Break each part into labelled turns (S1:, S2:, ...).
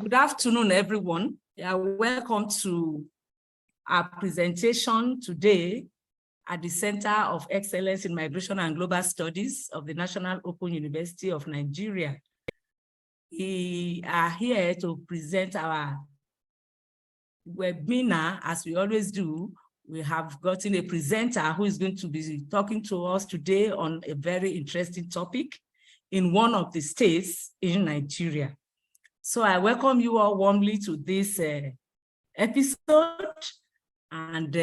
S1: Good afternoon, everyone. Welcome to our presentation today at the Center of Excellence in Migration and Global Studies of the National Open University of Nigeria. We are here to present our webinar. As we always do, we have gotten a presenter who is going to be talking to us today on a very interesting topic in one of the states in Nigeria. So I welcome you all warmly to this episode, and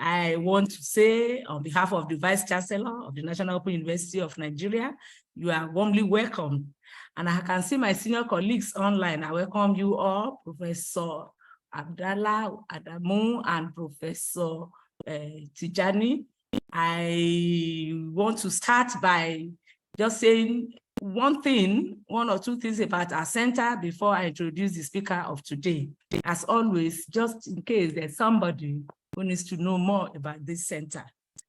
S1: I want to say on behalf of the Vice Chancellor of the National Open University of Nigeria, you are warmly welcome. And I can see my senior colleagues online. I welcome you all, Professor Abdallah Adamu and Professor Tijani. I want to start by just saying one or two things about our center before I introduce the speaker of today. As always, just in case there's somebody who needs to know more about this center.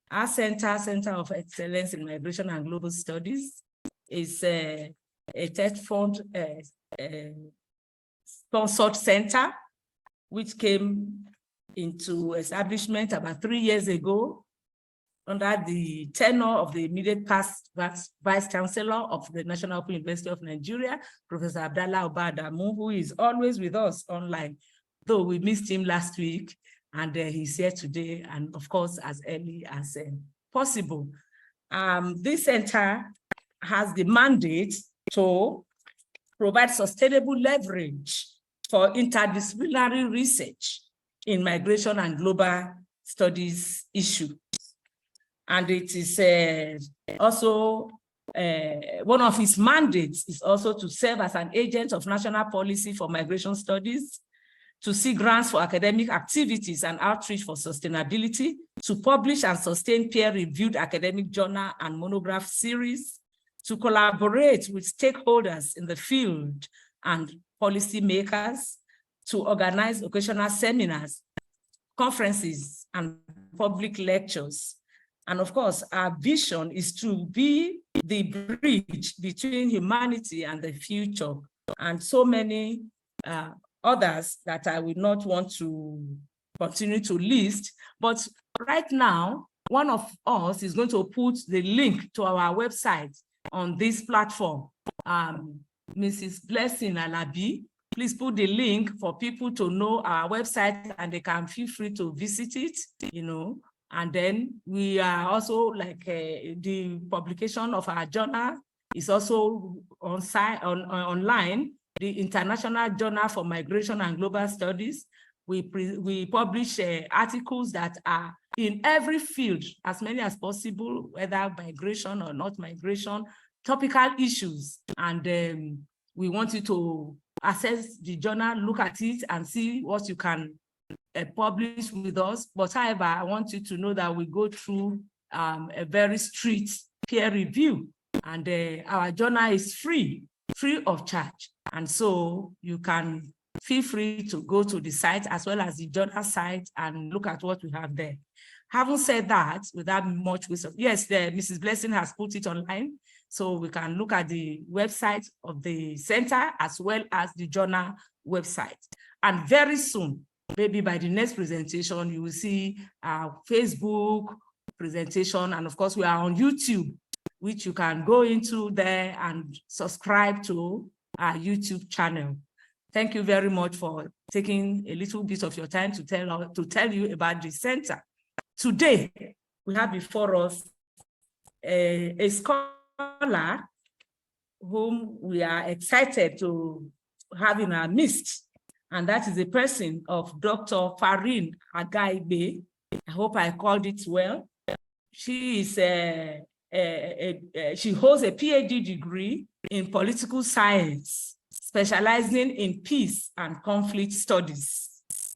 S1: Our Center of Excellence in Migration and Global Studies, is a TED Fund sponsored center, which came into establishment about 3 years ago under the tenure of the immediate past Vice Chancellor of the National Open University of Nigeria, Professor Abdallah Adamu, who is always with us online, though we missed him last week, and he's here today, and of course, as early as possible. This center has the mandate to provide sustainable leverage for interdisciplinary research in migration and global studies issues. And it is also one of his mandates is also to serve as an agent of national policy for migration studies, to seek grants for academic activities and outreach for sustainability, to publish and sustain peer-reviewed academic journal and monograph series, to collaborate with stakeholders in the field and policymakers, to organize occasional seminars, conferences, and public lectures. And of course, our vision is to be the bridge between humanity and the future, and so many others that I will not want to continue to list. But right now, one of us is going to put the link to our website on this platform. Mrs. Blessing Alabi, please put the link for people to know our website, and they can feel free to visit it, And then we are also the publication of our journal is also online, the International Journal for Migration and Global Studies. We publish articles that are in every field, as many as possible, whether migration or not migration, topical issues. And we want you to access the journal, look at it, and see what you can publish with us. But however, I want you to know that we go through a very strict peer review, and our journal is free of charge. And so you can feel free to go to the site as well as the journal site and look at what we have there. Having said that, without much wisdom, yes, Mrs. Blessing has put it online, so we can look at the website of the center as well as the journal website. And very soon, maybe by the next presentation, you will see our Facebook presentation. And of course, we are on YouTube, which you can go into there and subscribe to our YouTube channel. Thank you very much for taking a little bit of your time to tell you about the center. Today, we have before us a scholar whom we are excited to have in our midst. And that is the person of Dr. Farin Agaibe. I hope I called it well. She is she holds a PhD degree in political science, specializing in peace and conflict studies.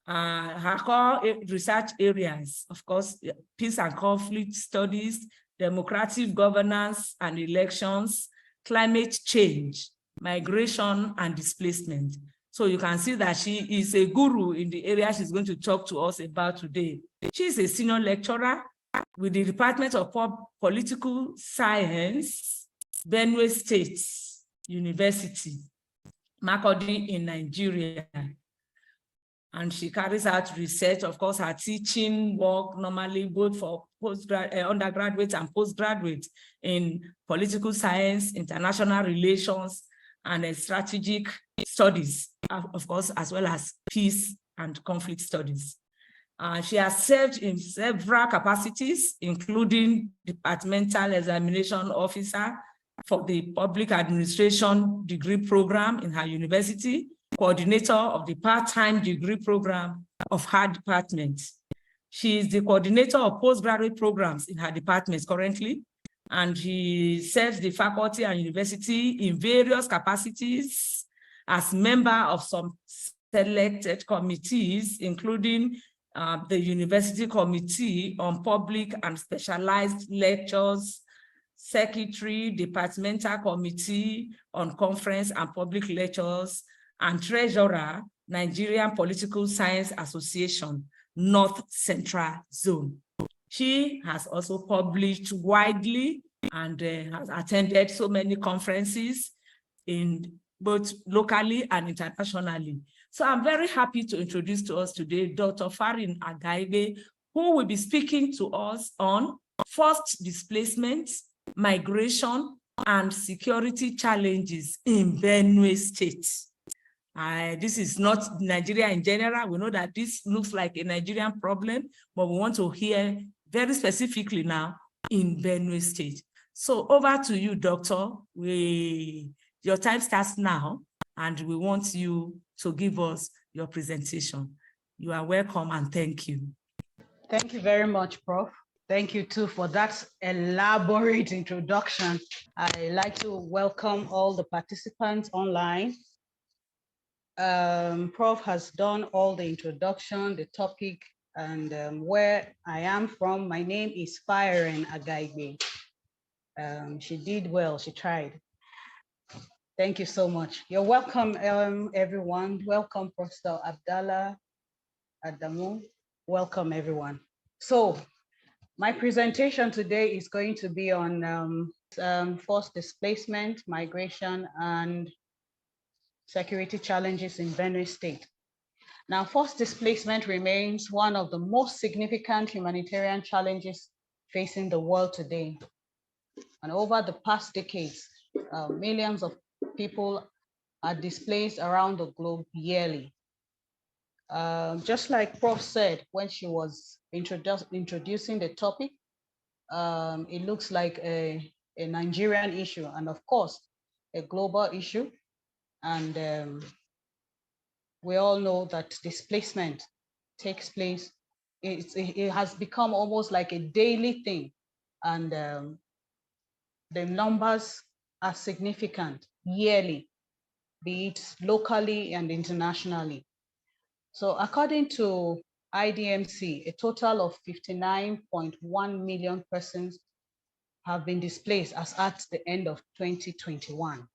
S1: Her core research areas, of course, peace and conflict studies, democratic governance and elections, climate change, migration and displacement. So you can see that she is a guru in the area she's going to talk to us about today. She is a senior lecturer with the Department of Political Science, Benue State University. Makurdi in Nigeria. And she carries out research, of course, her teaching work normally both for undergraduates and postgraduates in political science, international relations, and strategic studies, of course, as well as peace and conflict studies. She has served in several capacities, including departmental examination officer for the public administration degree program in her university, coordinator of the part-time degree program of her department. She is the coordinator of postgraduate programs in her department currently, and she serves the faculty and university in various capacities as member of some selected committees, including the University Committee on Public and Specialized Lectures, Secretary, Departmental Committee on Conference and Public Lectures, and Treasurer, Nigerian Political Science Association, North Central Zone. She has also published widely and has attended so many conferences in both locally and internationally. So I'm very happy to introduce to us today Dr. Farin Agaibe, who will be speaking to us on forced displacement, migration, and security challenges in Benue State. This is not Nigeria in general. We know that this looks like a Nigerian problem, but we want to hear very specifically now in Benue State. So over to you, Doctor. Your time starts now, and we want you to give us your presentation. You are welcome, and thank you.
S2: Thank you very much, Prof. Thank you too for that elaborate introduction. I'd like to welcome all the participants online. Prof has done all the introduction, the topic, and where I am from. My name is Farin Agaibe. She did well, she tried. Thank you so much. You're welcome, everyone. Welcome, Professor Abdallah Adamu. Welcome, everyone. So my presentation today is going to be on forced displacement, migration, and security challenges in Benue State. Now, forced displacement remains one of the most significant humanitarian challenges facing the world today. And over the past decades, millions of people are displaced around the globe yearly. Just like Prof said when she was introducing the topic, it looks like a Nigerian issue and of course, a global issue. And we all know that displacement takes place. It has become almost like a daily thing. And the numbers are significant yearly, be it locally and internationally. So according to IDMC, a total of 59.1 million persons have been displaced as at the end of 2021.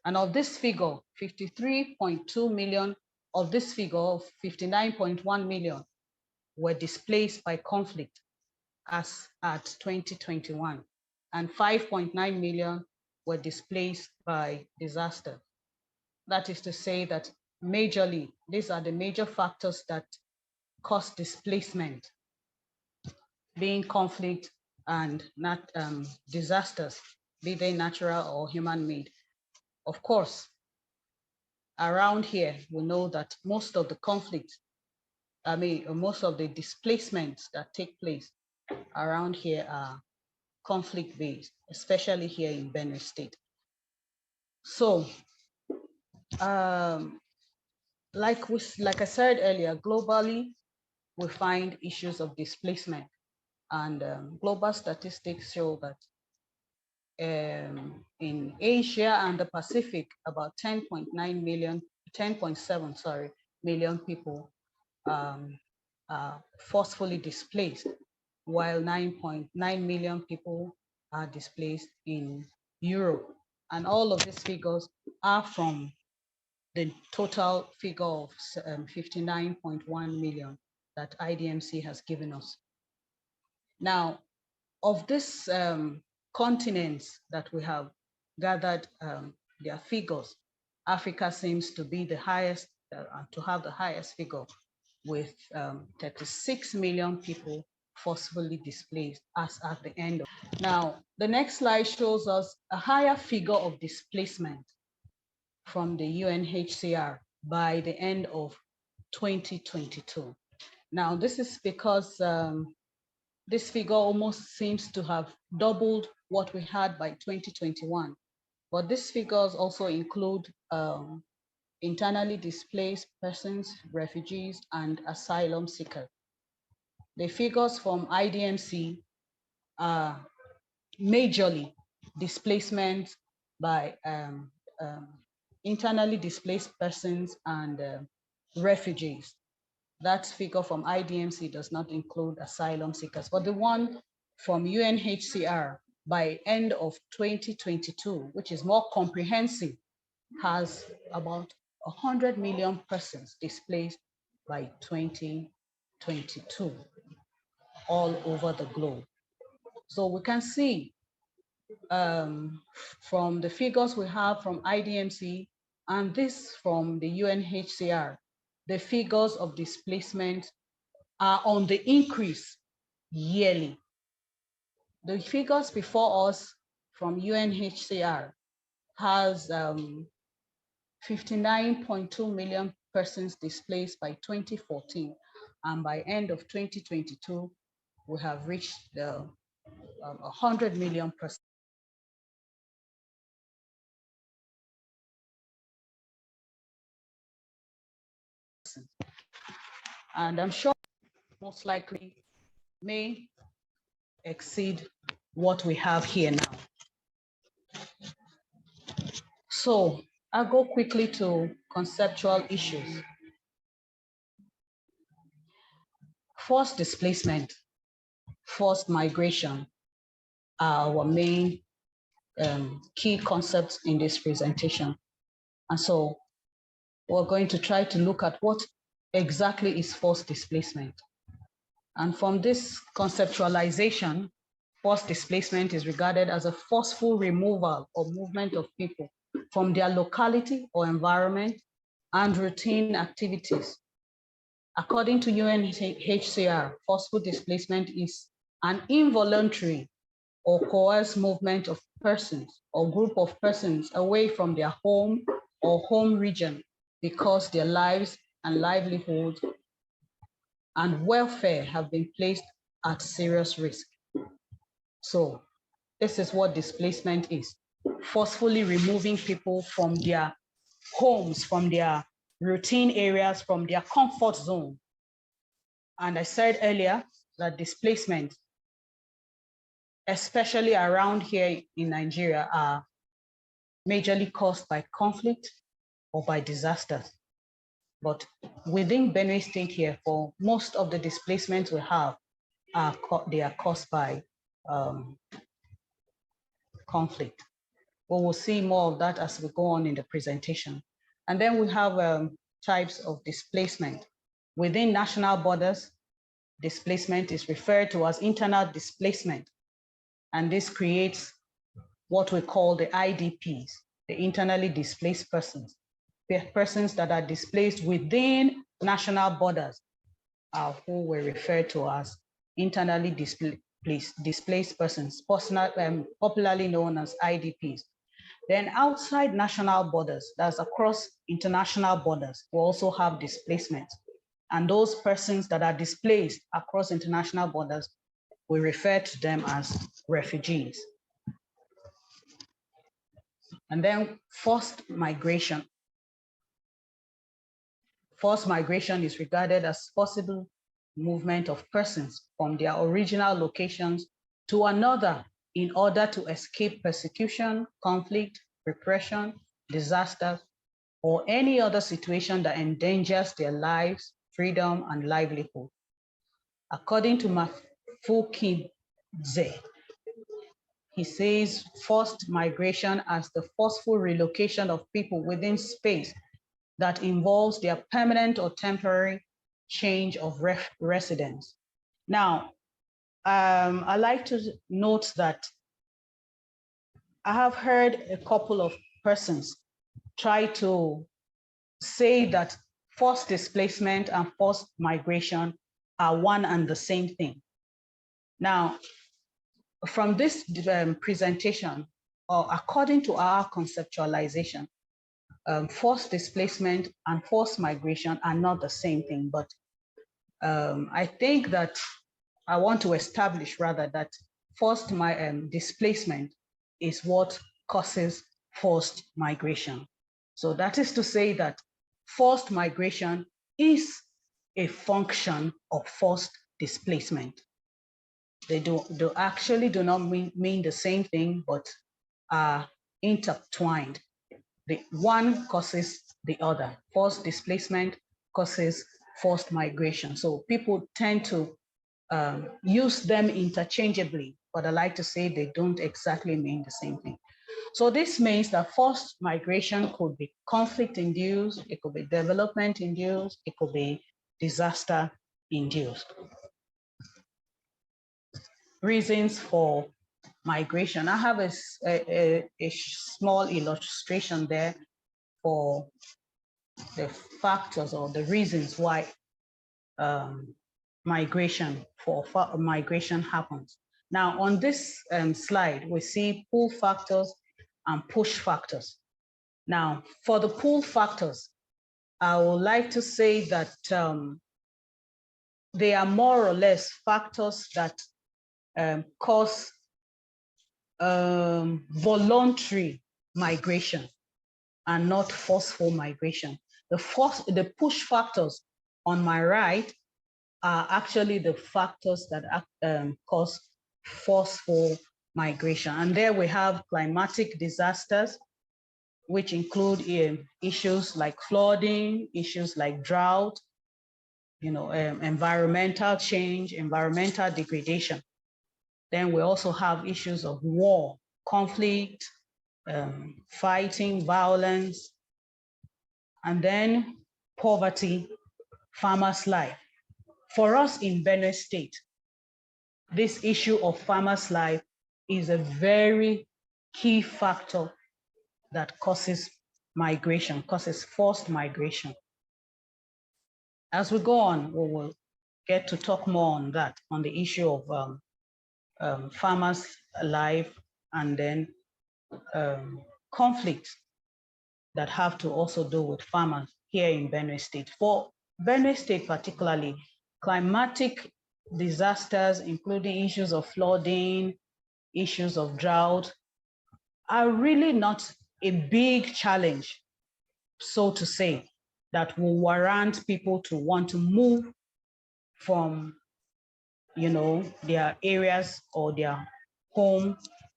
S2: And of this figure, 53.2 million of this figure of 59.1 million were displaced by conflict as at 2021, and 5.9 million were displaced by disaster. That is to say that majorly, these are the major factors that cause displacement, being conflict and not disasters, be they natural or human-made. Of course, around here, we know that most of the conflicts, most of the displacements that take place around here are conflict-based, especially here in Benue State. So, like I said earlier, globally, we find issues of displacement, and global statistics show that in Asia and the Pacific, about 10.7 million people are forcefully displaced, while 9.9 million people are displaced in Europe. And all of these figures are from the total figure of 59.1 million that IDMC has given us. Now, of this continents that we have gathered their figures, Africa seems to be the highest, to have the highest figure, with 36 million people forcibly displaced as at the end of. Now, the next slide shows us a higher figure of displacement from the UNHCR by the end of 2022. Now, this is because this figure almost seems to have doubled what we had by 2021. But these figures also include internally displaced persons, refugees, and asylum seekers. The figures from IDMC are majorly displacement by internally displaced persons and refugees. That figure from IDMC does not include asylum seekers, but the one from UNHCR by end of 2022, which is more comprehensive, has about 100 million persons displaced by 2022 all over the globe. So we can see from the figures we have from IDMC and this from the UNHCR, the figures of displacement are on the increase yearly. The figures before us from UNHCR has 59.2 million persons displaced by 2014, and by end of 2022, we have reached the 100 million persons. And I'm sure most likely may exceed what we have here now. So I'll go quickly to conceptual issues. Forced displacement, forced migration are our main key concepts in this presentation. And so we're going to try to look at what exactly is forced displacement. And from this conceptualization, forced displacement is regarded as a forceful removal or movement of people from their locality or environment and routine activities. According to UNHCR, forceful displacement is an involuntary or coerced movement of persons or group of persons away from their home or home region because their lives and livelihoods and welfare have been placed at serious risk. So this is what displacement is: forcefully removing people from their homes, from their routine areas, from their comfort zone. And I said earlier that displacement, especially around here in Nigeria, are majorly caused by conflict or by disasters. But within Benue State here, for most of the displacements we have, they are caused by conflict. We will see more of that as we go on in the presentation. And then we have types of displacement. Within national borders, displacement is referred to as internal displacement. And this creates what we call the IDPs, the internally displaced persons. Persons that are displaced within national borders are who we refer to as internally displaced persons, popularly known as IDPs. Then outside national borders, that's across international borders, we also have displacement. And those persons that are displaced across international borders, we refer to them as refugees. And then forced migration. Forced migration is regarded as possible movement of persons from their original locations to another in order to escape persecution, conflict, repression, disaster, or any other situation that endangers their lives, freedom, and livelihood. According to Mafukidze, he says forced migration as the forceful relocation of people within space that involves their permanent or temporary change of residence. Now, I like to note that I have heard a couple of persons try to say that forced displacement and forced migration are one and the same thing. Now, from this presentation, or according to our conceptualization, forced displacement and forced migration are not the same thing, but I think that I want to establish rather that forced displacement is what causes forced migration. So that is to say that forced migration is a function of forced displacement. They actually do not mean the same thing, but are intertwined. The one causes the other. Forced displacement causes forced migration. So people tend to use them interchangeably, but I like to say they don't exactly mean the same thing. So this means that forced migration could be conflict-induced, it could be development-induced, it could be disaster-induced. Reasons for migration. I have a small illustration there for the factors or the reasons why migration happens. Now, on this slide, we see pull factors and push factors. Now, for the pull factors, I would like to say that they are more or less factors that cause voluntary migration and not forceful migration. The push factors on my right are actually the factors that cause forceful migration. And there we have climatic disasters, which include issues like flooding, issues like drought, environmental change, environmental degradation. Then we also have issues of war, conflict, fighting, violence, and then poverty, farmers' life. For us in Benue State, this issue of farmers' life is a very key factor that causes migration, causes forced migration. As we go on, we will get to talk more on that, on the issue of farmers' life and then conflicts that have to also do with farmers here in Benue State. For Benue State particularly, climatic disasters, including issues of flooding, issues of drought, are really not a big challenge, so to say, that will warrant people to want to move from, their areas or their home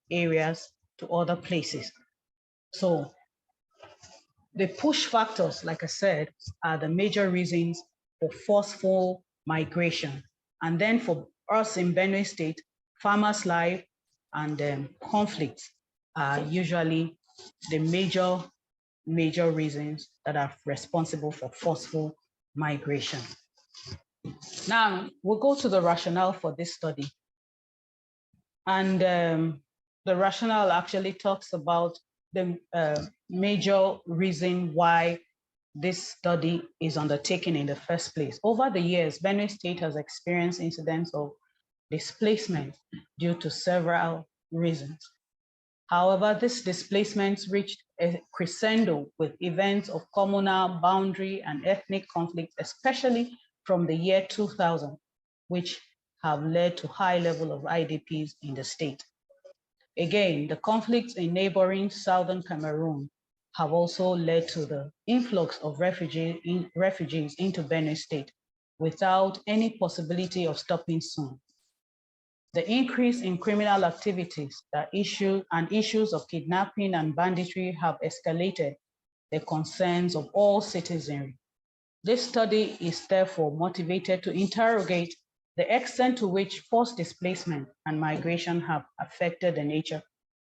S2: areas to other places. So the push factors, like I said, are the major reasons for forceful migration. And then for us in Benue State, farmers' life and conflicts are usually the major reasons that are responsible for forceful migration. Now, we'll go to the rationale for this study. And the rationale actually talks about the major reason why this study is undertaken in the first place. Over the years, Benue State has experienced incidents of displacement due to several reasons. However, these displacements reached a crescendo with events of communal, boundary, and ethnic conflict, especially from the year 2000, which have led to high level of IDPs in the state. Again, the conflicts in neighboring southern Cameroon have also led to the influx of refugees into Benue State without any possibility of stopping soon. The increase in criminal activities issues of kidnapping and banditry have escalated the concerns of all citizenry. This study is therefore motivated to interrogate the extent to which forced displacement and migration have affected the nature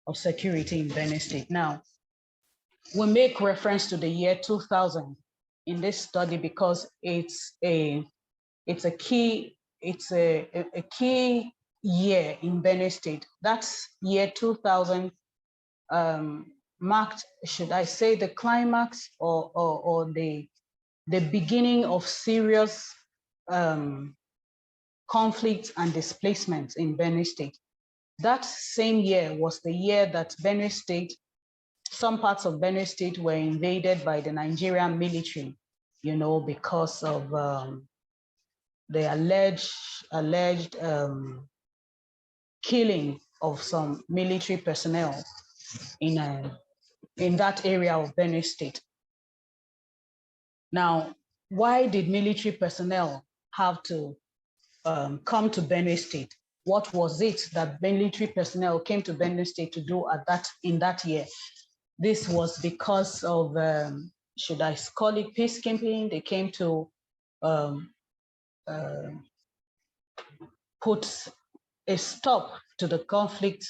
S2: of security in Benue State. Now, we make reference to the year 2000 in this study because it's a key year in Benue State. That's year 2000 marked, should I say, the climax or the beginning of serious conflicts and displacements in Benue State. That same year was the year that Benue State, some parts of Benue State were invaded by the Nigerian military, you know, because of the alleged killing of some military personnel in that area of Benue State. Now, why did military personnel have to come to Benue State? What was it that military personnel came to Benue State to do in that year? This was because of, should I call it peacekeeping? They came to put a stop to the conflict,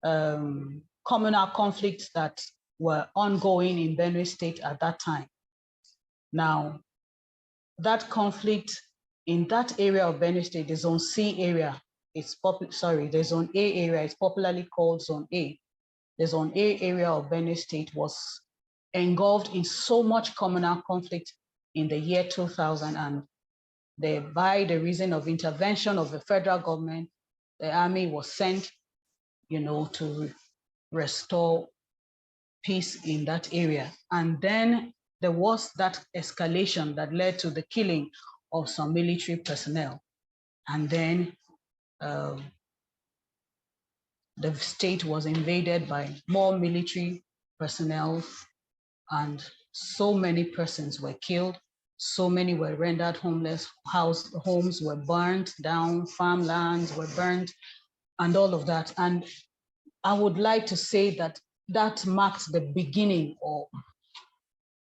S2: communal conflicts that were ongoing in Benue State at that time. Now, that conflict in that area of Benue State, the Zone C area, the Zone A area is popularly called Zone A. The Zone A area of Benue State was engulfed in so much communal conflict in the year 2000, and by the reason of intervention of the federal government, the army was sent, you know, to restore peace in that area. And then there was that escalation that led to the killing of some military personnel. And then the state was invaded by more military personnel, and so many persons were killed. So many were rendered homeless. Homes were burnt down, farmlands were burnt, and all of that. And I would like to say that that marked the beginning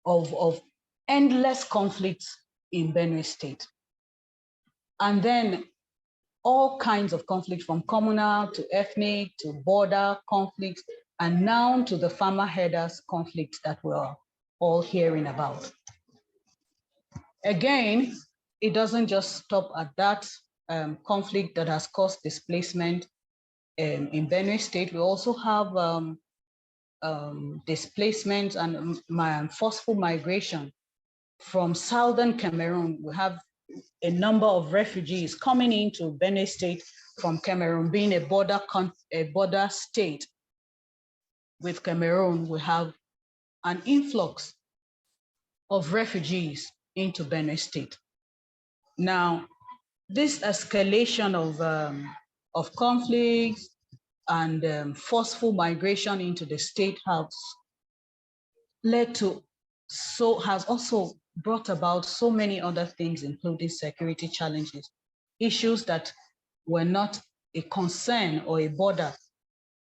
S2: of endless conflicts in Benue State. And then all kinds of conflict, from communal to ethnic to border conflicts, and now to the farmer herders conflict that we're all hearing about. Again, it doesn't just stop at that conflict that has caused displacement in Benue State. We also have displacement and forceful migration from southern Cameroon. We have a number of refugees coming into Benue State from Cameroon. Being a border state with Cameroon, we have an influx of refugees into Benue State. Now, this escalation of conflicts and forceful migration into the state has also brought about so many other things, including security challenges, issues that were not a concern or a border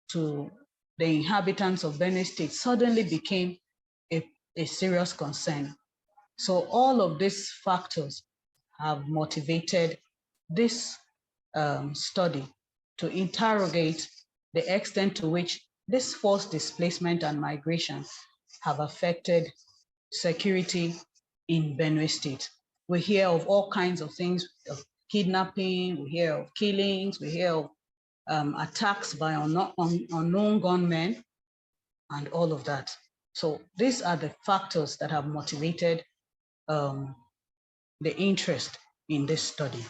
S2: to the inhabitants of Benue State suddenly became a serious concern. So all of these factors have motivated this study to interrogate the extent to which this forced displacement and migration have affected security in Benue State. We hear of all kinds of things, of kidnapping, we hear of killings, we hear of attacks by unknown gunmen, and all of that. So these are the factors that have motivated the interest in this study.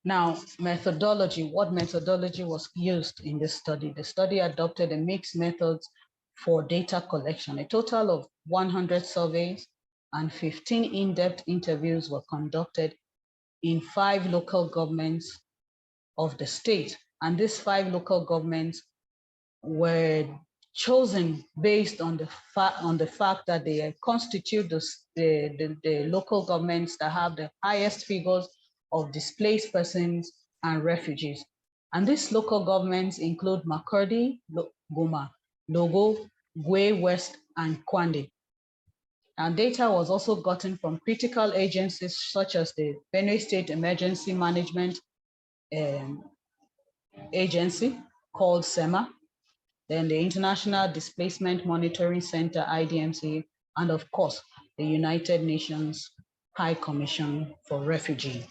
S2: Now, methodology, what methodology was used in this study? The study adopted a mixed methods for data collection. A total of 100 surveys and 15 in-depth interviews were conducted in 5 local governments of the state. And these 5 local governments were chosen based on the fact that they constitute the local governments that have the highest figures of displaced persons and refugees. And these local governments include Makurdi, Goma, Logo, Gwe West, and Kwande. And data was also gotten from critical agencies such as the Benue State Emergency Management Agency, called SEMA, then the International Displacement Monitoring Center, IDMC, and of course, the United Nations High Commission for Refugees.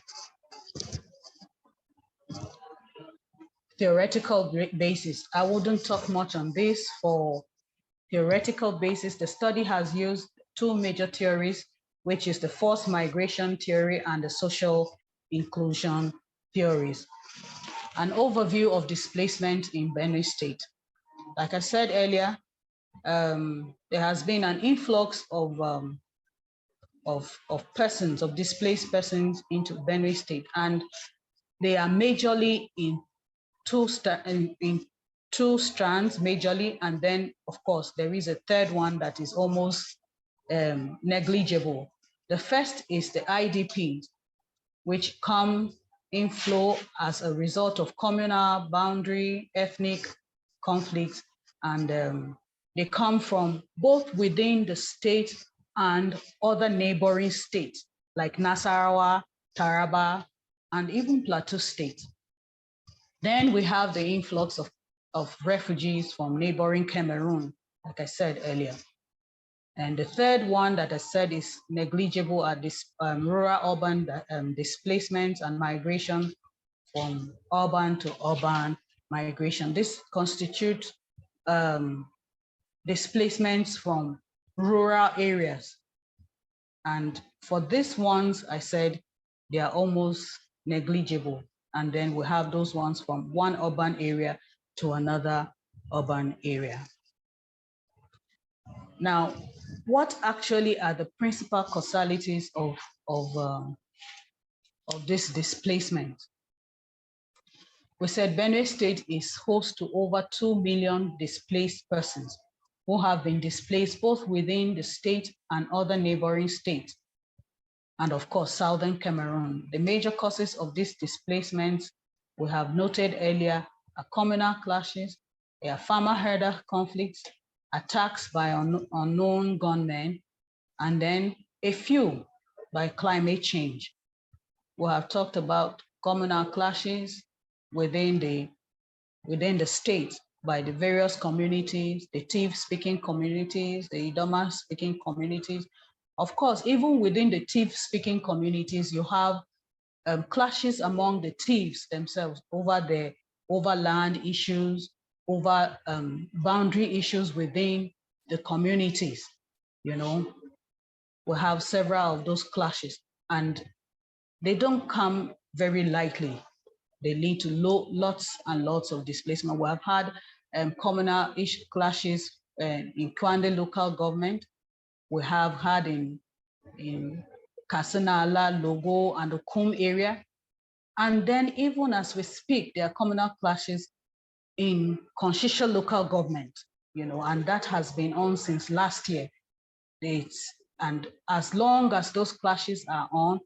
S2: theoretical basis. I wouldn't talk much on this for theoretical basis. The study has used two major theories, which is the forced migration theory and the social inclusion theories. An overview of displacement in Benue State. Like I said earlier, there has been an influx of persons, of displaced persons into Benue State, and they are majorly in two strands, majorly, and then of course there is a third one that is almost negligible. The first is the IDPs, which come in flow as a result of communal, boundary, ethnic conflicts, and they come from both within the state and other neighboring states like Nasarawa, Taraba, and even Plateau State. Then we have the influx of refugees from neighboring Cameroon, like I said earlier. And the third one that I said is negligible are this rural-urban displacement and migration from urban to urban migration. This constitutes displacements from rural areas. And for these ones, I said they are almost negligible. And then we have those ones from one urban area to another urban area. Now, what actually are the principal causalities of this displacement? We said Benue State is host to over 2 million displaced persons who have been displaced both within the state and other neighboring states, and of course, southern Cameroon. The major causes of these displacements we have noted earlier are communal clashes, there are farmer-herder conflicts, attacks by unknown gunmen, and then a few by climate change. We have talked about communal clashes within the state by the various communities, the Tiv-speaking communities, the Idoma-speaking communities. Of course, even within the Tiv-speaking communities, you have clashes among the Tivs themselves over land issues, over boundary issues within the communities. You know, we have several of those clashes, and they don't come very lightly. They lead to lots and lots of displacement. We have had communal clashes in Kwande local government. We have had in Kasanala, Logo, and the Kum area. And then even as we speak, there are communal clashes in Konshisha local government, you know, and that has been on since last year. And as long as those clashes are on,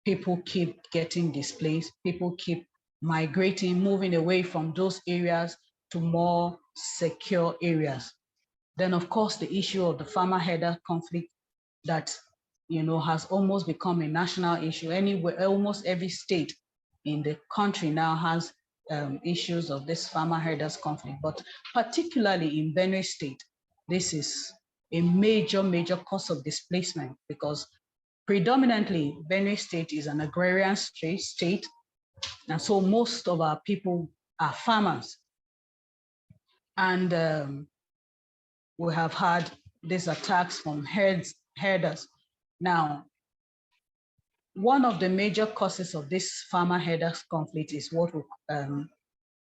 S2: people keep getting displaced, people keep migrating, moving away from those areas to more secure areas. Then of course, the issue of the farmer-herder conflict that, you know, has almost become a national issue. Anywhere, almost every state in the country now has issues of this farmer-herders conflict, but particularly in Benue State, this is a major cause of displacement because predominantly Benue State is an agrarian state, and so most of our people are farmers. And we have had these attacks from herders. Now, one of the major causes of this farmer-herders conflict is what we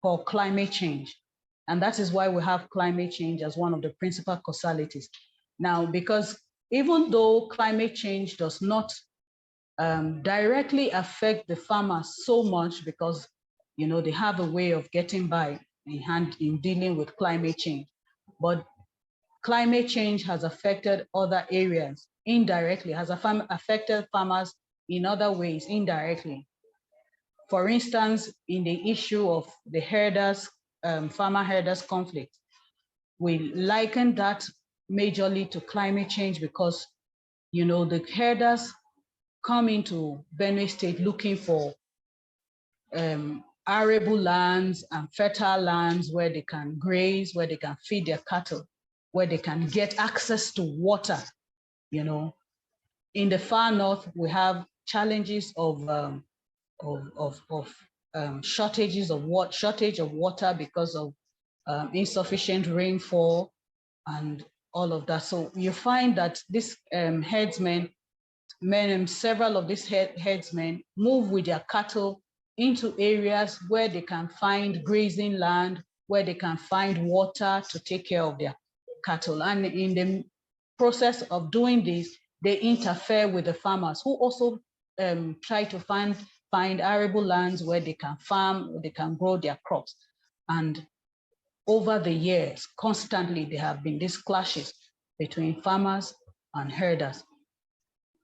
S2: call climate change. And that is why we have climate change as one of the principal causalities. Now, because even though climate change does not directly affect the farmers so much because, you know, they have a way of getting by in dealing with climate change, but climate change has affected other areas indirectly, has affected farmers in other ways indirectly. For instance, in the issue of the herders, farmer-herders conflict, we liken that majorly to climate change because, you know, the herders come into Benue State looking for arable lands and fertile lands where they can graze, where they can feed their cattle, where they can get access to water, you know. In the far north, we have challenges of shortage of water because of insufficient rainfall and all of that. So you find that this herdsmen, several of these herdsmen move with their cattle into areas where they can find grazing land, where they can find water to take care of their cattle. And in the process of doing this, they interfere with the farmers who also try to find arable lands where they can farm, where they can grow their crops. And over the years, constantly, there have been these clashes between farmers and herders,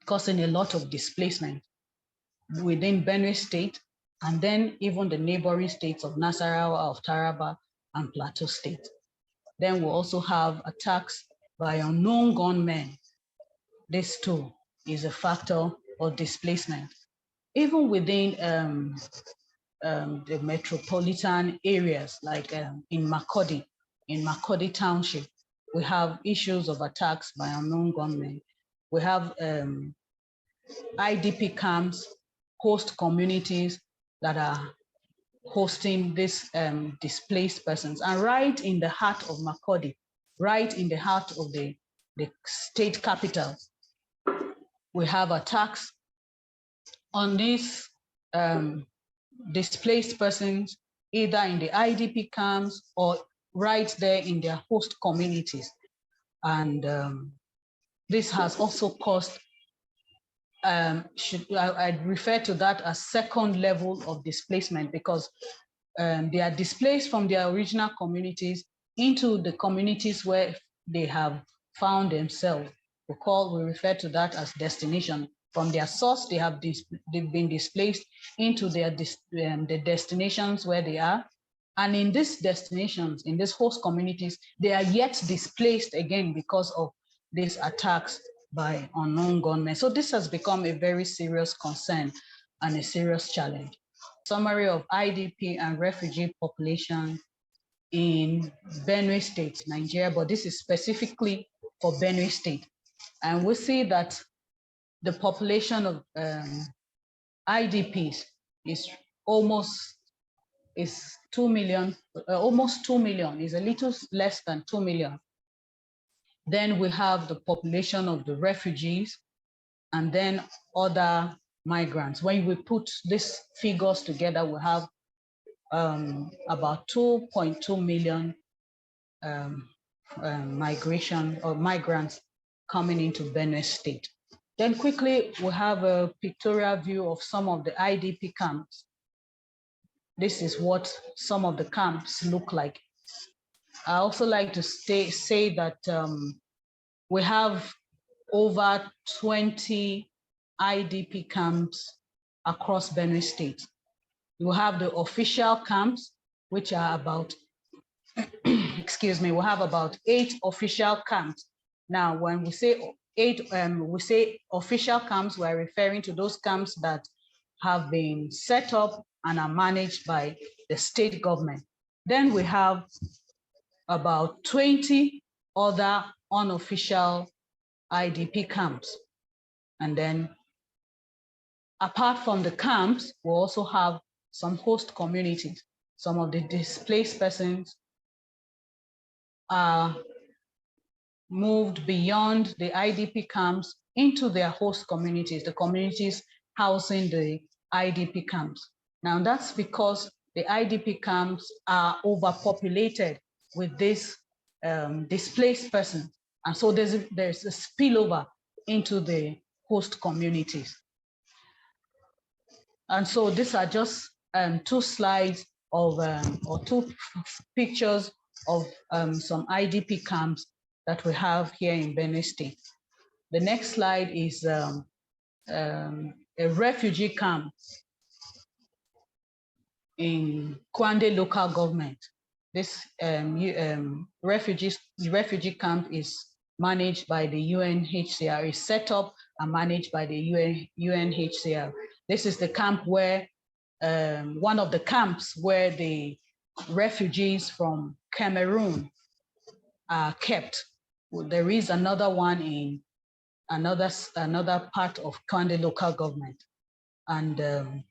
S2: causing a lot of displacement within Benue State, and then even the neighboring states of Nasarawa, of Taraba, and Plateau State. Then we also have attacks by unknown gunmen. This too is a factor of displacement. Even within the metropolitan areas, like in Makurdi Township, we have issues of attacks by unknown gunmen. We have IDP camps, host communities that are hosting these displaced persons. And right in the heart of Makurdi, right in the heart of the state capital, we have attacks on these displaced persons, either in the IDP camps or right there in their host communities. And this has also caused, I'd refer to that as second level of displacement, because they are displaced from their original communities into the communities where they have found themselves. We refer to that as destination. From their source, they've been displaced into the destinations where they are. And in these destinations, in these host communities, they are yet displaced again because of these attacks by unknown gunmen. So this has become a very serious concern and a serious challenge. Summary of IDP and refugee population in Benue State, Nigeria, but this is specifically for Benue State. And we see that the population of IDPs is almost 2 million, almost 2 million, is a little less than 2 million. Then we have the population of the refugees and then other migrants. When we put these figures together, we have about 2.2 million migration or migrants coming into Benue State. Then quickly, we have a pictorial view of some of the IDP camps. This is what some of the camps look like. I also like to say that we have over 20 IDP camps across Benue State. You have the official camps, which are about, excuse me, we have about 8 official camps. Now, when we say 8, we say official camps, we're referring to those camps that have been set up and are managed by the state government. Then we have about 20 other unofficial IDP camps. And then apart from the camps, we also have some host communities. Some of the displaced persons are moved beyond the IDP camps into their host communities, the communities housing the IDP camps. Now that's because the IDP camps are overpopulated with these displaced persons. And so there's a spillover into the host communities. And so these are just 2 slides of, or 2 pictures of some IDP camps that we have here in Benue State. The next slide is a refugee camp in Kwande local government. This refugee camp is managed by the UNHCR, is set up and managed by the UNHCR. This is the camp where, one of the camps where the refugees from Cameroon are kept. There is another one in another part of Kwande local government. And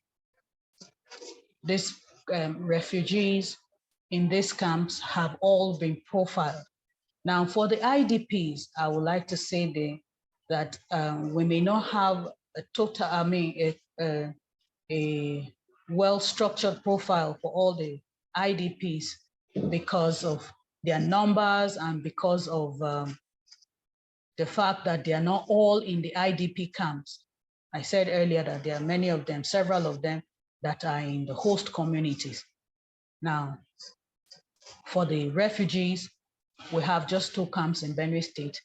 S2: these refugees in these camps have all been profiled. Now, for the IDPs, I would like to say that we may not have a total, a well-structured profile for all the IDPs because of their numbers and because of the fact that they are not all in the IDP camps. I said earlier that there are many of them, several of them, that are in the host communities. Now, for the refugees, we have just 2 camps in Benue State,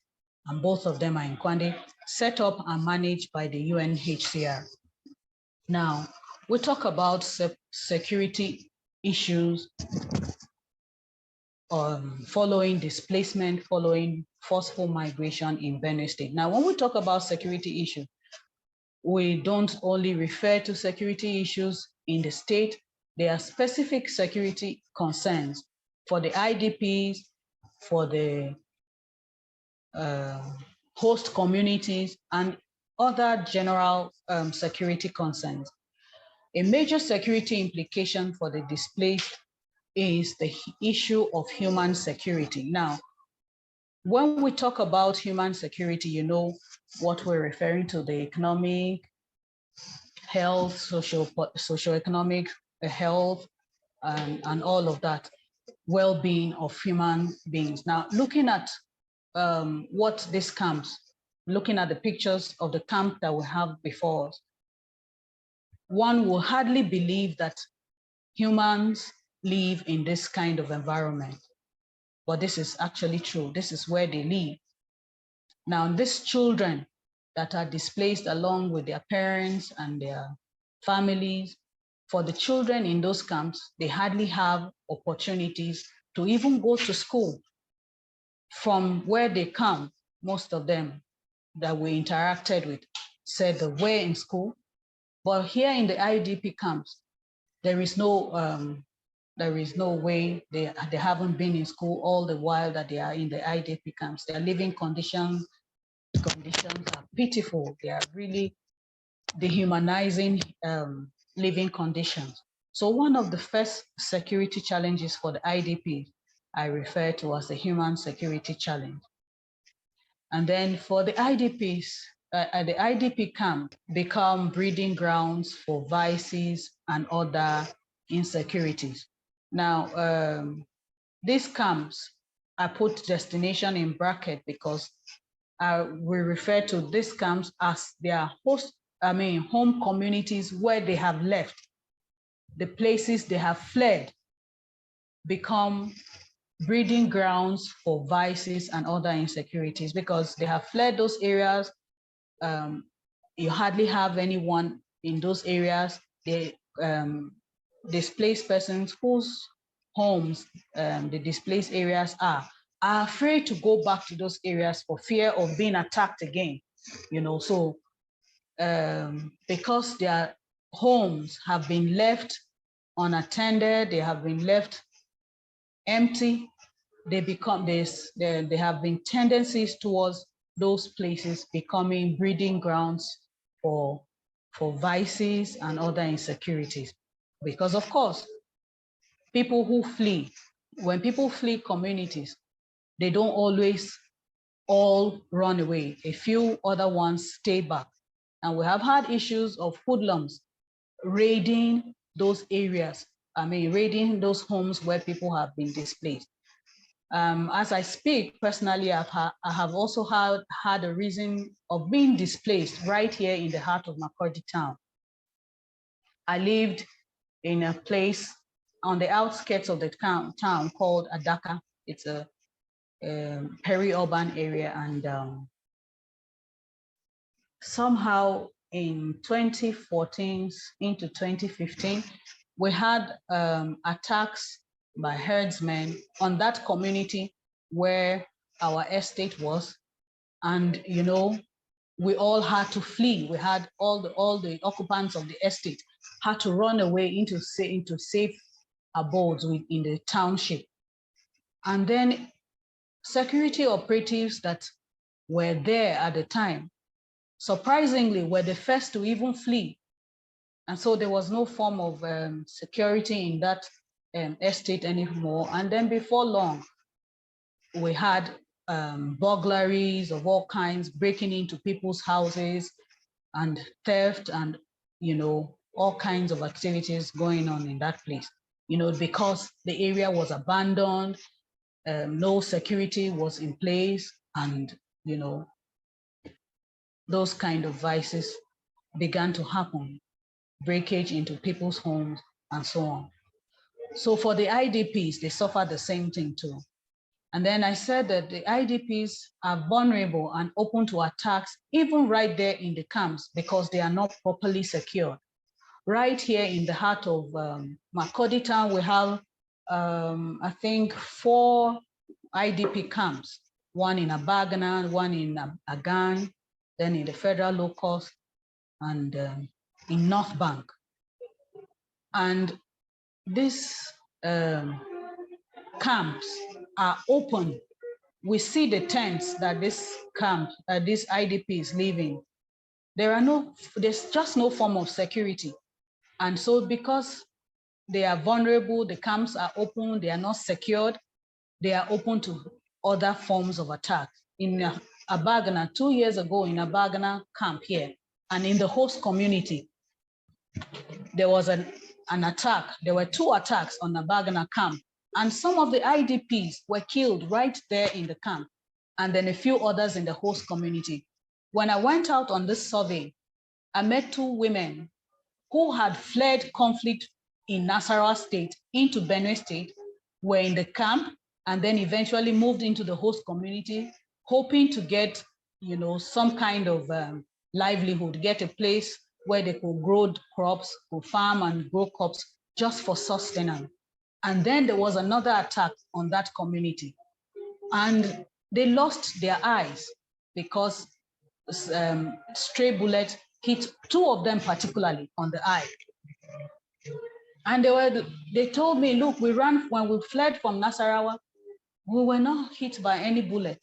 S2: and both of them are in Kwande, set up and managed by the UNHCR. Now, we talk about security issues following displacement, following forceful migration in Benue State. Now, when we talk about security issues, we don't only refer to security issues in the state. There are specific security concerns for the IDPs, for the host communities, and other general security concerns. A major security implication for the displaced is the issue of human security. Now, when we talk about human security, you know what we're referring to: the economic, health, socioeconomic health, and all of that, well-being of human beings. Now, looking at what these camps, looking at the pictures of the camp that we have before us, one will hardly believe that humans live in this kind of environment. But this is actually true. This is where they live. Now, these children that are displaced along with their parents and their families, for the children in those camps, they hardly have opportunities to even go to school. From where they come, most of them that we interacted with said they were in school, but here in the IDP camps, there is no way they haven't been in school all the while that they are in the IDP camps. Their living conditions are pitiful. They are really dehumanizing living conditions. So one of the first security challenges for the IDP I refer to as the human security challenge. And then for the IDPs, the IDP camp become breeding grounds for vices and other insecurities. Now, these camps, I put destination in bracket because we refer to these camps as their home communities where they have left. The places they have fled become breeding grounds for vices and other insecurities because they have fled those areas. You hardly have anyone in those areas. They displaced persons whose homes the displaced areas are afraid to go back to those areas for fear of being attacked again. You know, so because their homes have been left unattended, they have been left empty, they have been tendencies towards those places becoming breeding grounds for vices and other insecurities. Because of course, people who flee, when people flee communities, they don't always all run away. A few other ones stay back. And we have had issues of hoodlums raiding those areas, raiding those homes where people have been displaced. As I speak, personally, I have also had a reason of being displaced right here in the heart of Makurdi town. I lived in a place on the outskirts of the town called Adaka. It's a peri-urban area, and somehow in 2014 into 2015, we had attacks by herdsmen on that community where our estate was. And, you know, we all had to flee. We had all the occupants of the estate had to run away into safe abodes in the township. And then security operatives that were there at the time, surprisingly, were the first to even flee And so there was no form of security in that estate anymore. And then before long, we had burglaries of all kinds, breaking into people's houses and theft and, all kinds of activities going on in that place, because the area was abandoned, no security was in place, and, those kind of vices began to happen, breakage into people's homes and so on. So for the IDPs, they suffer the same thing too. And then I said that the IDPs are vulnerable and open to attacks, even right there in the camps, because they are not properly secured. Right here in the heart of Makurdi town, we have, I think, 4 IDP camps, one in Abagana, one in Agan, then in the Federal Low Cost, and in North Bank. And these camps are open. We see the tents that this camp, this IDPs live in. There's just no form of security. And so because they are vulnerable, the camps are open, they are not secured, they are open to other forms of attack. In Abagana, 2 years ago in Abagana camp here, and in the host community, there was an attack. There were 2 attacks on Abagana camp, and some of the IDPs were killed right there in the camp, and then a few others in the host community. When I went out on this survey, I met 2 women who had fled conflict in Nasarawa state into Benue state, were in the camp, and then eventually moved into the host community, hoping to get, some kind of livelihood, get a place where they could grow crops, could farm and grow crops just for sustenance. And then there was another attack on that community, and they lost their eyes because stray bullets hit 2 of them particularly on the eye. And they told me, look, when we fled from Nasarawa, we were not hit by any bullet.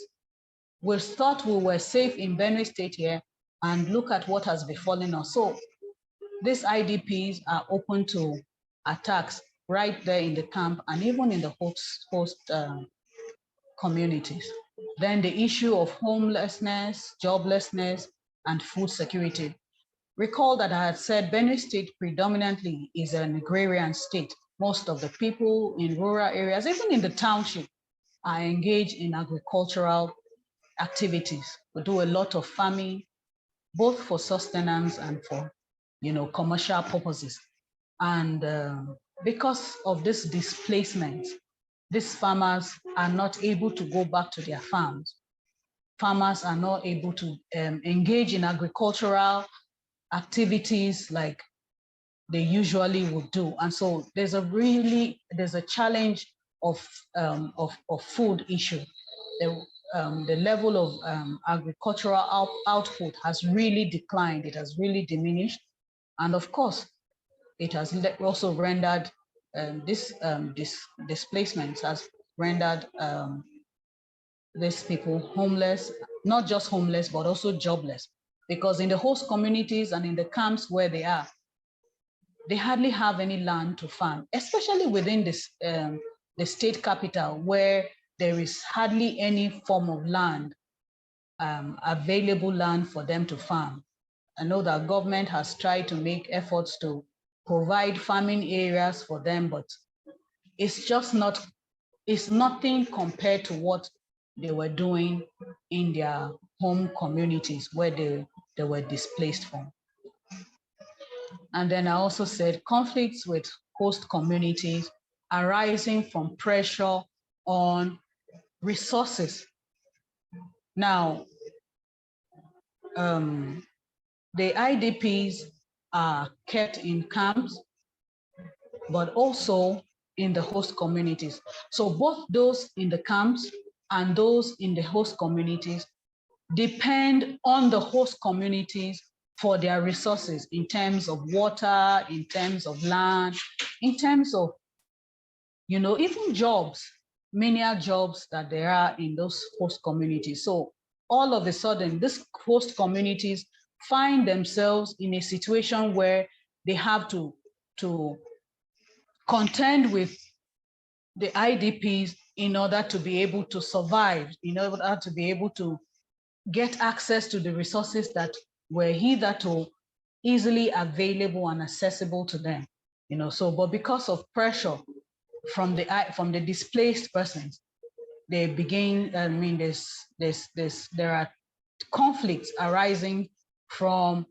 S2: We thought we were safe in Benue state here, and look at what has befallen us. So these IDPs are open to attacks right there in the camp and even in the host communities. Then the issue of homelessness, joblessness, and food security. Recall that I had said Benue State predominantly is an agrarian state. Most of the people in rural areas, even in the township, are engaged in agricultural activities. We do a lot of farming, both for sustenance and for, commercial purposes. And because of this displacement, these farmers are not able to go back to their farms. Farmers are not able to engage in agricultural activities like they usually would do. And so there's a challenge of food issue. The level of agricultural output has really declined. It has really diminished. And of course, it has also rendered this displacement has rendered these people homeless, not just homeless, but also jobless. Because in the host communities and in the camps where they are, they hardly have any land to farm, especially within this, the state capital, where there is hardly any form of land, available land for them to farm. I know that government has tried to make efforts to provide farming areas for them, but it's just not, it's nothing compared to what they were doing in their home communities where they were displaced from. And then I also said conflicts with host communities arising from pressure on resources. Now, the IDPs are kept in camps, but also in the host communities. So both those in the camps and those in the host communities depend on the host communities for their resources in terms of water, in terms of land, in terms of, even jobs, menial jobs that there are in those host communities. So all of a sudden, these host communities find themselves in a situation where they have to contend with the IDPs in order to be able to survive, in order to be able to get access to the resources that were hitherto easily available and accessible to them. So, but because of pressure from the displaced persons, they begin, there are conflicts arising from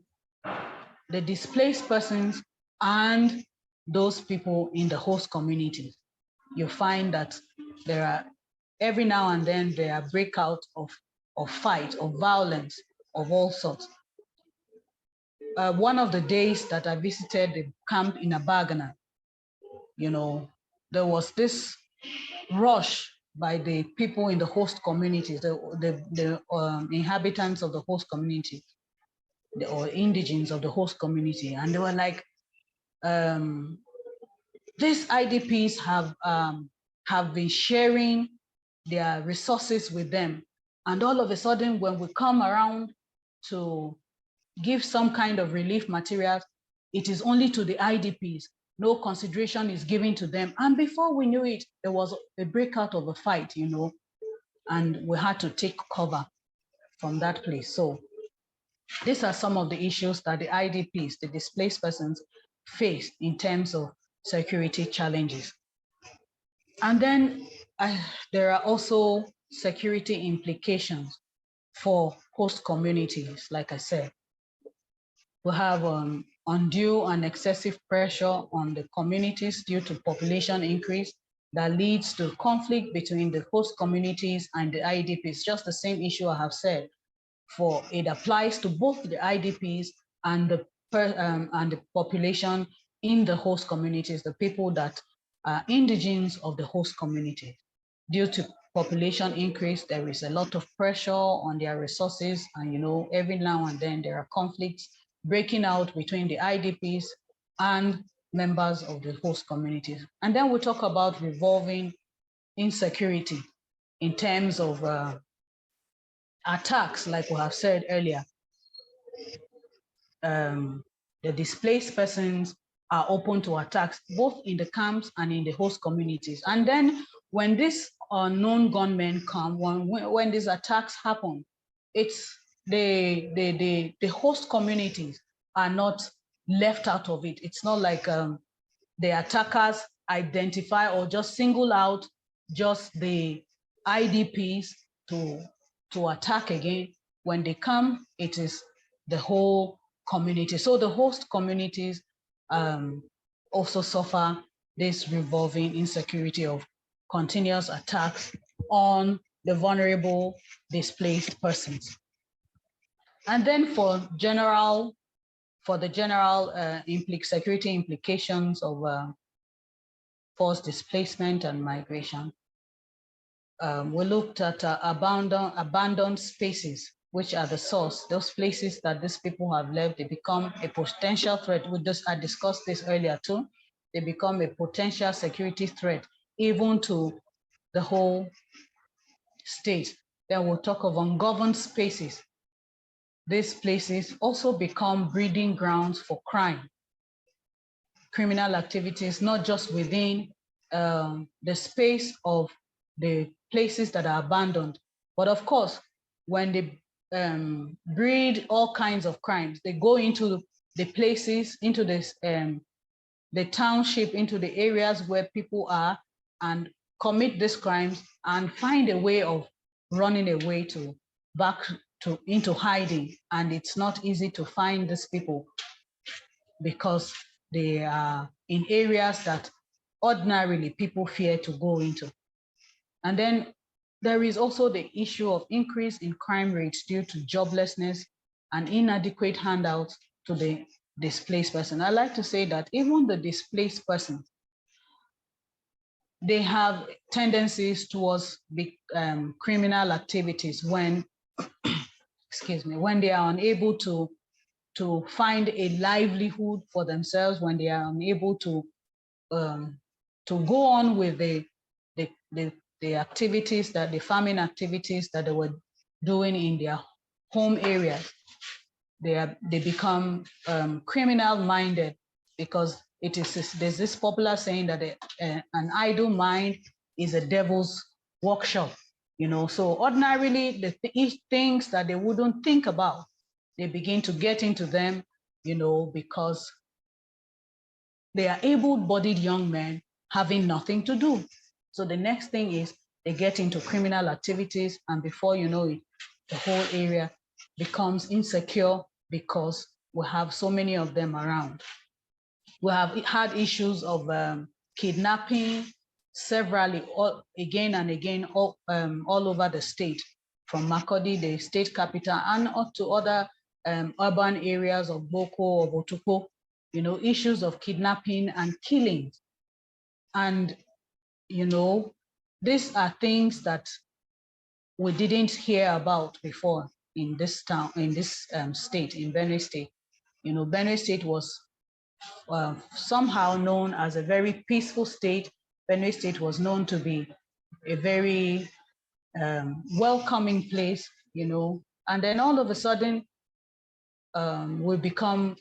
S2: the displaced persons and those people in the host communities. You find that there are, every now and then, there are breakouts of fight, of violence, of all sorts. One of the days that I visited the camp in Abagana, there was this rush by the people in the host communities, the inhabitants of the host community, or indigenes of the host community, and they were like, these IDPs have been sharing their resources with them, and all of a sudden, when we come around to give some kind of relief materials, it is only to the IDPs. No consideration is given to them. And before we knew it, there was a breakout of a fight, and we had to take cover from that place. So these are some of the issues that the IDPs, the displaced persons, face in terms of security challenges. And then there are also security implications for host communities, like I said. We have undue and excessive pressure on the communities due to population increase that leads to conflict between the host communities and the IDPs. Just the same issue I have said, for it applies to both the IDPs and the population in the host communities, the people that are indigenes of the host community. Due to population increase, there is a lot of pressure on their resources, and every now and then there are conflicts breaking out between the IDPs and members of the host communities. And then we talk about revolving insecurity in terms of attacks, like we have said earlier. The displaced persons are open to attacks, both in the camps and in the host communities. And then when these unknown gunmen come, when these attacks happen, it's the host communities are not left out of it. It's not like the attackers identify or just single out just the IDPs to attack again. When they come, it is the whole community. So the host communities also suffer this revolving insecurity of continuous attacks on the vulnerable displaced persons. And then for the general security implications of forced displacement and migration, we looked at abandoned spaces, which are the source. Those places that these people have left, they become a potential threat. I discussed this earlier too. They become a potential security threat, even to the whole state. Then we'll talk of ungoverned spaces. These places also become breeding grounds for crime, criminal activities, not just within the space of the places that are abandoned, but of course, when they breed all kinds of crimes, they go into the places, into this, the township, into the areas where people are, and commit these crimes and find a way of running away into hiding. And it's not easy to find these people because they are in areas that ordinarily people fear to go into. And then there is also the issue of increase in crime rates due to joblessness and inadequate handouts to the displaced person. I like to say that even the displaced person, they have tendencies towards big criminal activities when, excuse me, when they are unable to find a livelihood for themselves, when they are unable to go on with the activities, the farming activities that they were doing in their home areas. They become criminal minded because there's this popular saying that an idle mind is a devil's workshop, you know. So ordinarily, the things that they wouldn't think about, they begin to get into them, you know, because they are able-bodied young men having nothing to do. So the next thing is they get into criminal activities, and before you know it, the whole area becomes insecure because we have so many of them around. We have had issues of kidnapping severally, again and again, all over the state, from Makurdi, the state capital, and up to other urban areas of Boko or Botuko, you know, issues of kidnapping and killing. And, you know, these are things that we didn't hear about before in this town, in this state, in Benue State. You know, Benue State was somehow known as a very peaceful state. Benue State was known to be a very welcoming place, you know, and then all of a sudden we become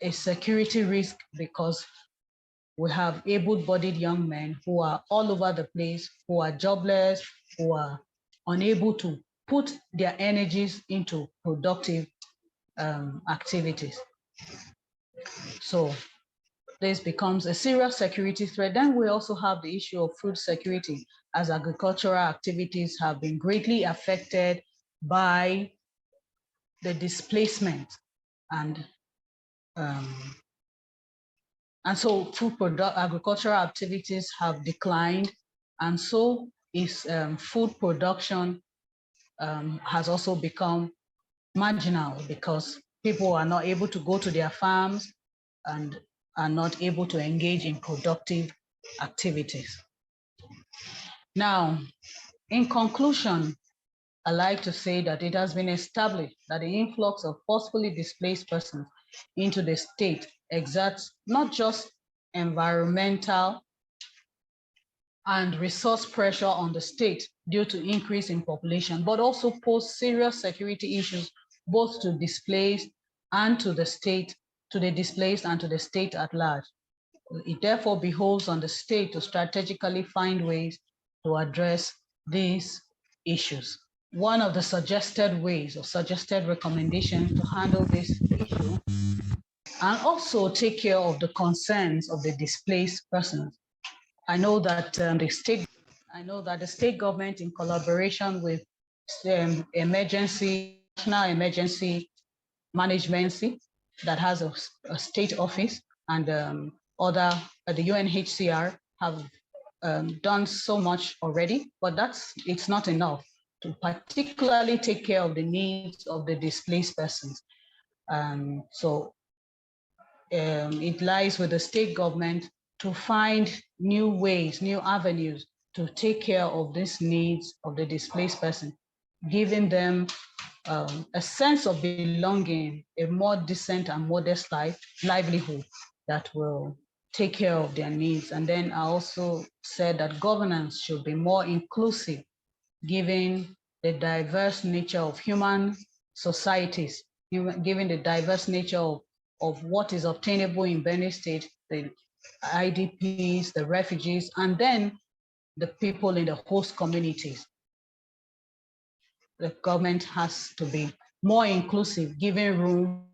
S2: a security risk because we have able-bodied young men who are all over the place, who are jobless, who are unable to put their energies into productive activities. So this becomes a serious security threat. Then we also have the issue of food security, as agricultural activities have been greatly affected by the displacement, and so agricultural activities have declined, and so is food production has also become marginal because people are not able to go to their farms and are not able to engage in productive activities. Now, in conclusion, I like to say that it has been established that the influx of forcefully displaced persons into the state exerts not just environmental and resource pressure on the state due to increase in population, but also pose serious security issues both to displaced and to the state, to the displaced and to the state at large. It therefore behoves on the state to strategically find ways to address these issues. One of the suggested ways or suggested recommendations to handle this issue and also take care of the concerns of the displaced persons. I know that the state government, in collaboration with national emergency management that has a state office, and the UNHCR have done so much already, but it's not enough to particularly take care of the needs of the displaced persons. So it lies with the state government to find new ways, new avenues to take care of these needs of the displaced person, giving them a sense of belonging, a more decent and modest livelihood that will take care of their needs. And then I also said that governance should be more inclusive, given the diverse nature of human societies, given the diverse nature of what is obtainable in Benue State, the IDPs, the refugees, and then the people in the host communities. The government has to be more inclusive, giving room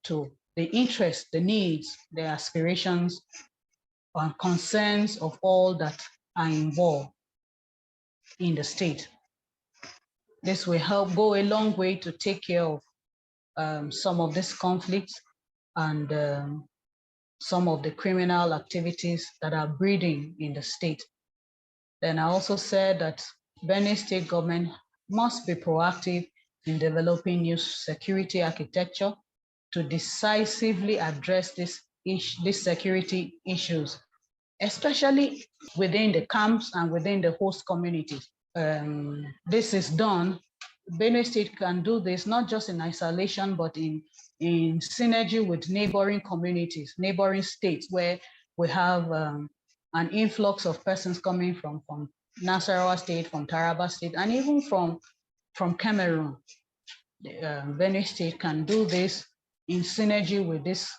S2: to the interests, the needs, the aspirations, and concerns of all that are involved in the state. This will help go a long way to take care of some of these conflicts and some of the criminal activities that are breeding in the state. Then I also said that Benue State government must be proactive in developing new security architecture to decisively address these security issues, especially within the camps and within the host communities. This is done. Benue State can do this not just in isolation, but in synergy with neighboring communities, neighboring states, where we have an influx of persons coming from Nasarawa State, from Taraba State, and even from Cameroon. Benue State can do this in synergy with these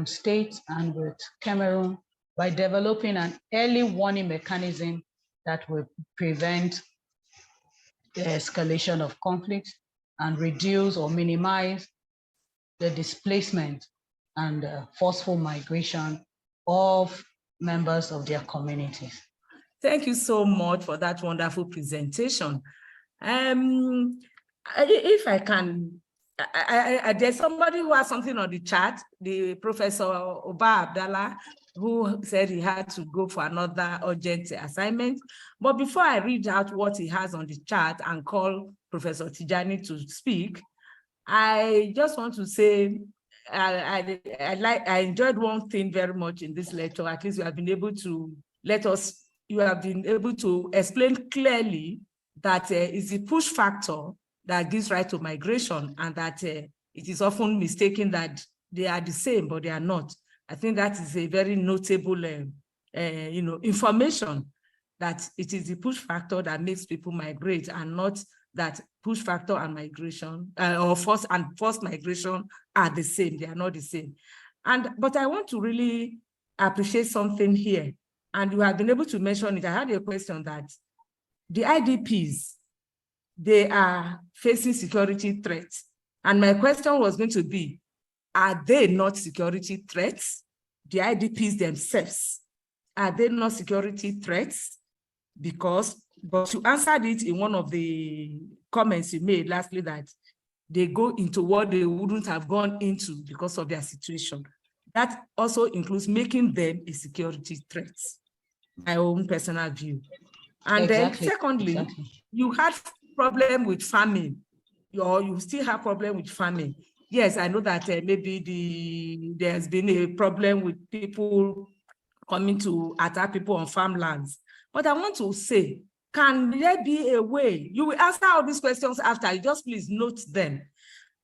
S2: states and with Cameroon by developing an early warning mechanism that will prevent the escalation of conflict and reduce or minimize the displacement and forceful migration of members of their communities.
S1: Thank you so much for that wonderful presentation. If I can, there's somebody who has something on the chat, the Professor Oba Abdallah, who said he had to go for another urgent assignment. But before I read out what he has on the chat and call Professor Tijani to speak, I just want to say I enjoyed one thing very much in this lecture. At least you have been able to you have been able to explain clearly that it's the push factor that gives rise to migration, and that it is often mistaken that they are the same, but they are not. I think that is a very notable information, that it is the push factor that makes people migrate, and not that push factor and migration or forced migration are the same. They are not the same. But I want to really appreciate something here, and you have been able to mention it. I had a question that the IDPs, they are facing security threats. And my question was going to be, are they not security threats? The IDPs themselves, are they not security threats? But you answered it in one of the comments you made lastly, that they go into what they wouldn't have gone into because of their situation. That also includes making them a security threat, my own personal view. And
S2: Exactly.
S1: then secondly, you had problem with farming, or you still have problem with farming. Yes, I know that maybe there's been a problem with people coming to attack people on farmlands. But I want to say, can there be a way? You will answer all these questions after, you just please note them.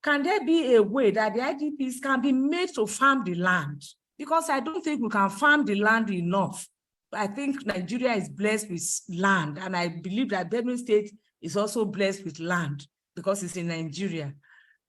S1: Can there be a way that the IDPs can be made to farm the land? Because I don't think we can farm the land enough. I think Nigeria is blessed with land, and I believe that Benue State is also blessed with land because it's in Nigeria.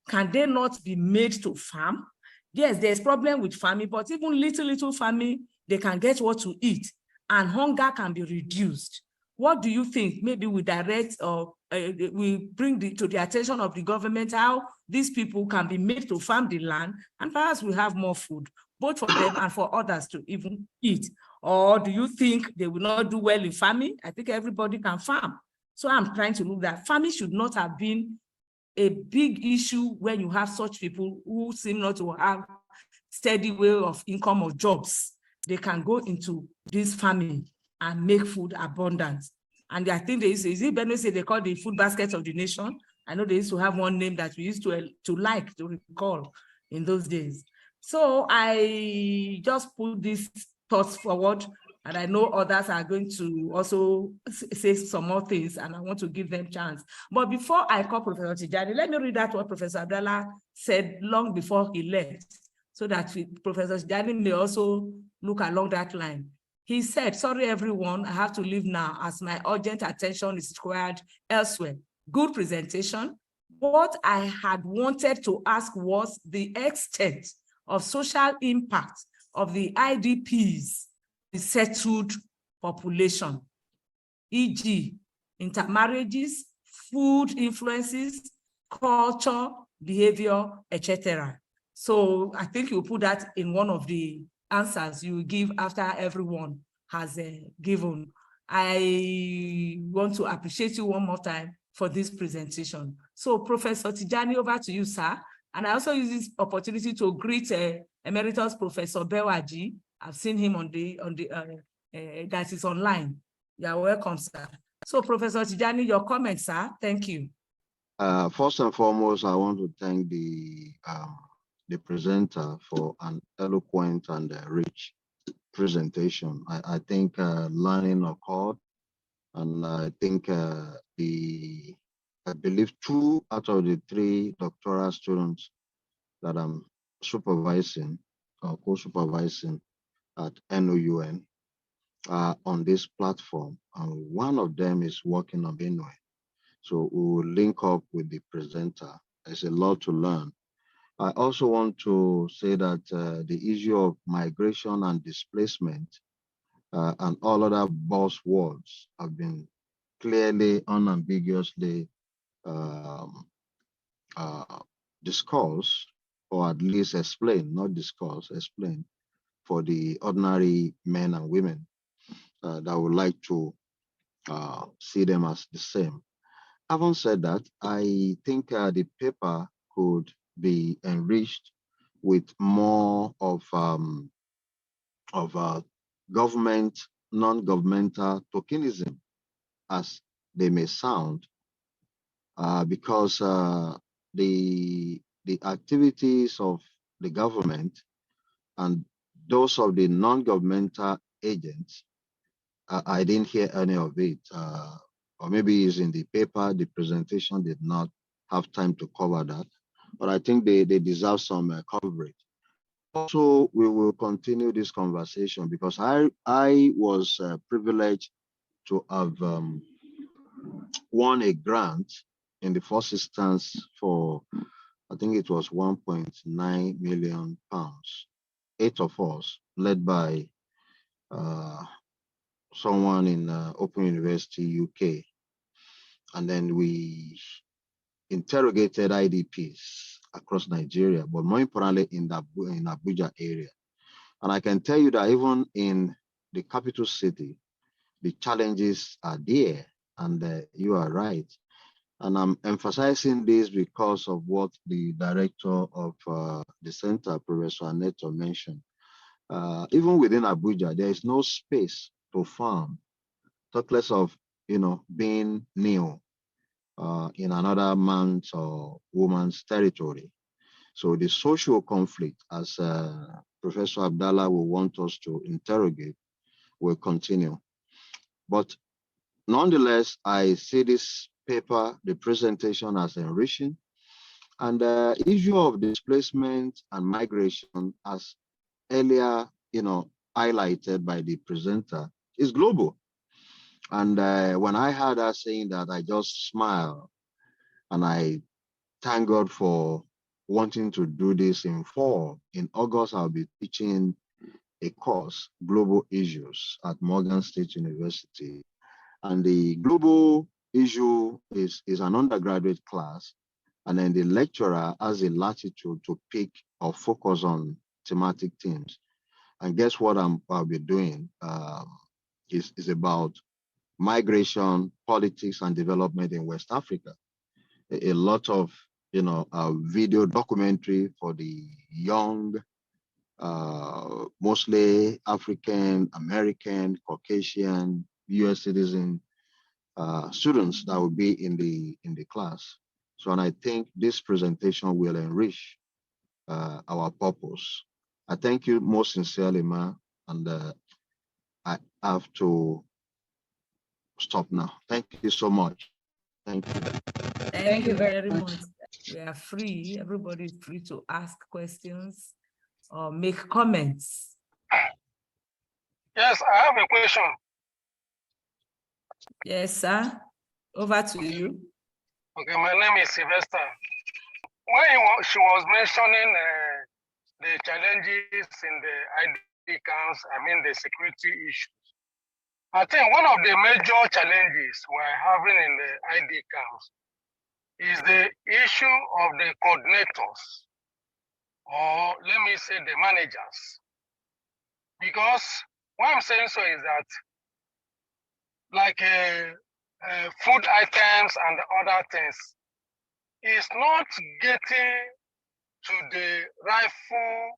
S1: Can they not be made to farm? Yes, there's problem with farming, but even little farming, they can get what to eat, and hunger can be reduced. What do you think? Maybe we direct or we bring to the attention of the government how these people can be made to farm the land, and perhaps we have more food, both for them and for others to even eat. Or do you think they will not do well in farming? I think everybody can farm. So I'm trying to look that farming should not have been a big issue when you have such people who seem not to have steady way of income or jobs. They can go into this farming and make food abundant. And I think they used to, is it Benue say they call the food basket of the nation? I know they used to have one name that we used to recall in those days. So I just put these thoughts forward, and I know others are going to also say some more things, and I want to give them chance. But before I call Professor Tijani, let me read out what Professor Abdallah said long before he left, so that Professor Tijani may also look along that line. He said, sorry, everyone, I have to leave now as my urgent attention is required elsewhere. Good presentation. What I had wanted to ask was the extent of social impact of the IDPs, the settled population, e.g., intermarriages, food influences, culture, behavior, etc. So I think you put that in one of the answers you give after everyone has given. I want to appreciate you one more time for this presentation. So Professor Tijani, over to you, sir. And I also use this opportunity to greet Emeritus Professor Bewaji. I've seen him on the that is online. You are welcome, sir. So Professor Tijani, your comments, sir. Thank you.
S3: First and foremost, I want to thank the presenter for an eloquent and rich presentation. I think learning occurred, and I think I believe 2 out of the 3 doctoral students that I'm supervising or co-supervising at NOUN are on this platform, and one of them is working on Benue. So we will link up with the presenter. There's a lot to learn. I also want to say that the issue of migration and displacement and all other buzzwords have been clearly, unambiguously discussed, or at least explained, not discussed, explained for the ordinary men and women that would like to see them as the same. Having said that, I think the paper could be enriched with more of government, non-governmental tokenism, as they may sound, because the activities of the government and those of the non-governmental agents, I didn't hear any of it, or maybe it's in the paper. The presentation did not have time to cover that, but I think they deserve some coverage. Also, we will continue this conversation because I was privileged to have won a grant in the first instance for, I think it was 1.9 million pounds. 8 of us, led by someone in Open University, UK. And then we interrogated IDPs across Nigeria, but more importantly in the Abuja area. And I can tell you that even in the capital city, the challenges are there, and you are right. And I'm emphasizing this because of what the director of the center, Professor Aneto, mentioned. Even within Abuja, there is no space to farm, talk less of being new in another man's or woman's territory. So the social conflict, as Professor Abdallah will want us to interrogate, will continue. But nonetheless, I see this paper, the presentation, as enriching. And the issue of displacement and migration, as earlier, highlighted by the presenter, is global. And when I heard her saying that, I just smiled, and I thank God for wanting to do this in fall. In August, I'll be teaching a course, Global Issues, at Morgan State University. And the global issue is an undergraduate class. And then the lecturer has a latitude to pick or focus on thematic themes. And guess what I'll be doing is about migration, politics, and development in West Africa. A lot of video documentary for the young, mostly African American, Caucasian, U.S. citizen students that will be in the class. So, and I think this presentation will enrich our purpose. I thank you most sincerely, Ma, and I have to stop now. Thank you so much. Thank you.
S1: Thank you very much. We are free. Everybody is free to ask questions or make comments.
S4: Yes, I have a question.
S1: Yes, sir. Over to you.
S4: Okay, my name is Sylvester. When she was mentioning the challenges in the ID camps, I mean the security issues, I think one of the major challenges we're having in the ID camps is the issue of the coordinators, or let me say the managers. Because what I'm saying so is that, like food items and other things, is not getting to the rightful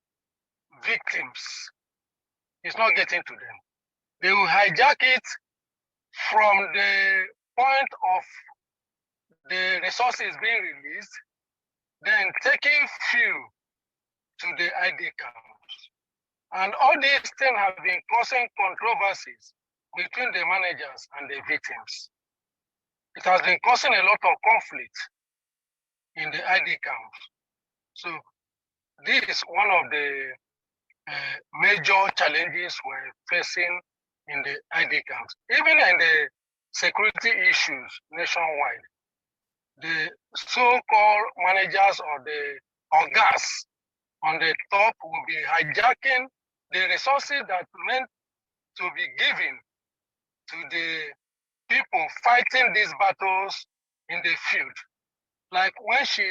S4: victims. It's not getting to them. They will hijack it from the point of the resources being released, then taking few to the ID camps. And all these things have been causing controversies between the managers and the victims. It has been causing a lot of conflict in the ID camps. So this is one of the major challenges we're facing in the ID camps. Even in the security issues nationwide, the so-called managers or the or gas on the top will be hijacking the resources that meant to be given to the people fighting these battles in the field. Like when she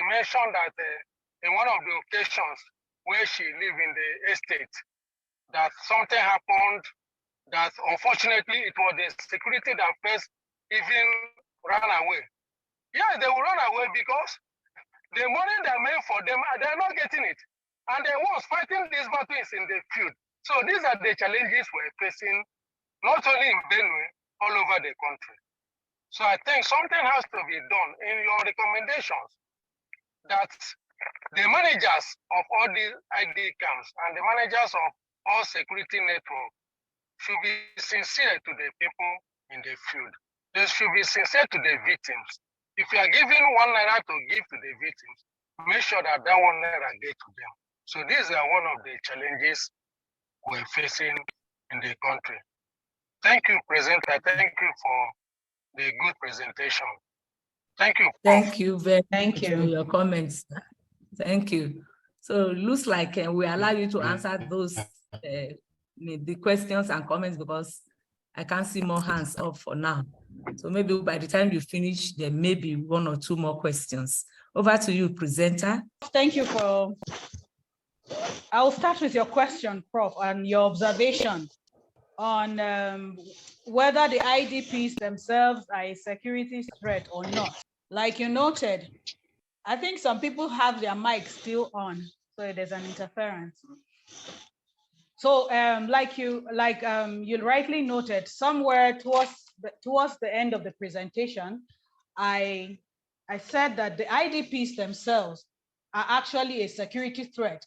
S4: mentioned that in one of the occasions where she lived in the estate, that something happened that unfortunately it was the security that first even ran away. Yeah, they will run away because the money they made for them, they're not getting it. And they was fighting these battles in the field. So these are the challenges we're facing, not only in Benue, all over the country. So I think something has to be done in your recommendations that the managers of all these ID camps and the managers of all security networks should be sincere to the people in the field. They should be sincere to the victims. If you are giving 1 naira to give to the victims, make sure that that 1 naira get to them. So these are one of the challenges we're facing in the country. Thank you, presenter. Thank you for the good presentation. Thank you.
S1: Thank you very
S2: Thank
S1: much for
S2: you.
S1: your comments. Thank you. So it looks like we allow you to answer those the questions and comments because I can't see more hands up for now. So maybe by the time you finish, there may be 1 or 2 more questions. Over to you, presenter.
S2: Thank you for, I'll start with your question, Prof, and your observation on whether the IDPs themselves are a security threat or not. Like you noted, I think some people have their mic still on, so there's an interference. So you rightly noted, somewhere towards the end of the presentation, I said that the IDPs themselves are actually a security threat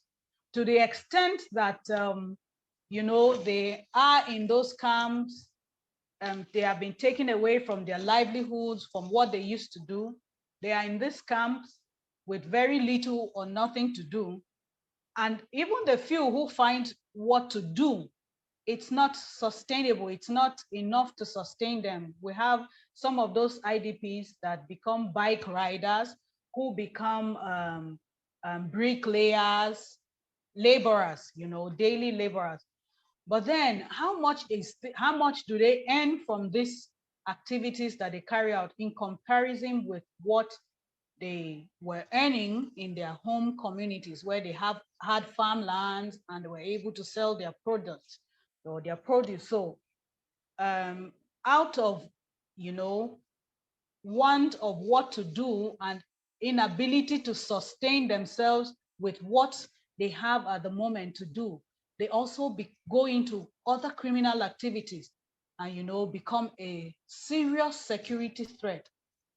S2: to the extent that they are in those camps. They have been taken away from their livelihoods, from what they used to do. They are in these camps with very little or nothing to do. And even the few who find what to do, it's not sustainable. It's not enough to sustain them. We have some of those IDPs that become bike riders, who become bricklayers, laborers, daily laborers. But then how much do they earn from these activities that they carry out in comparison with what they were earning in their home communities, where they have had farmlands and they were able to sell their products or their produce? So out of want of what to do and inability to sustain themselves with what they have at the moment to do, they also go into other criminal activities and become a serious security threat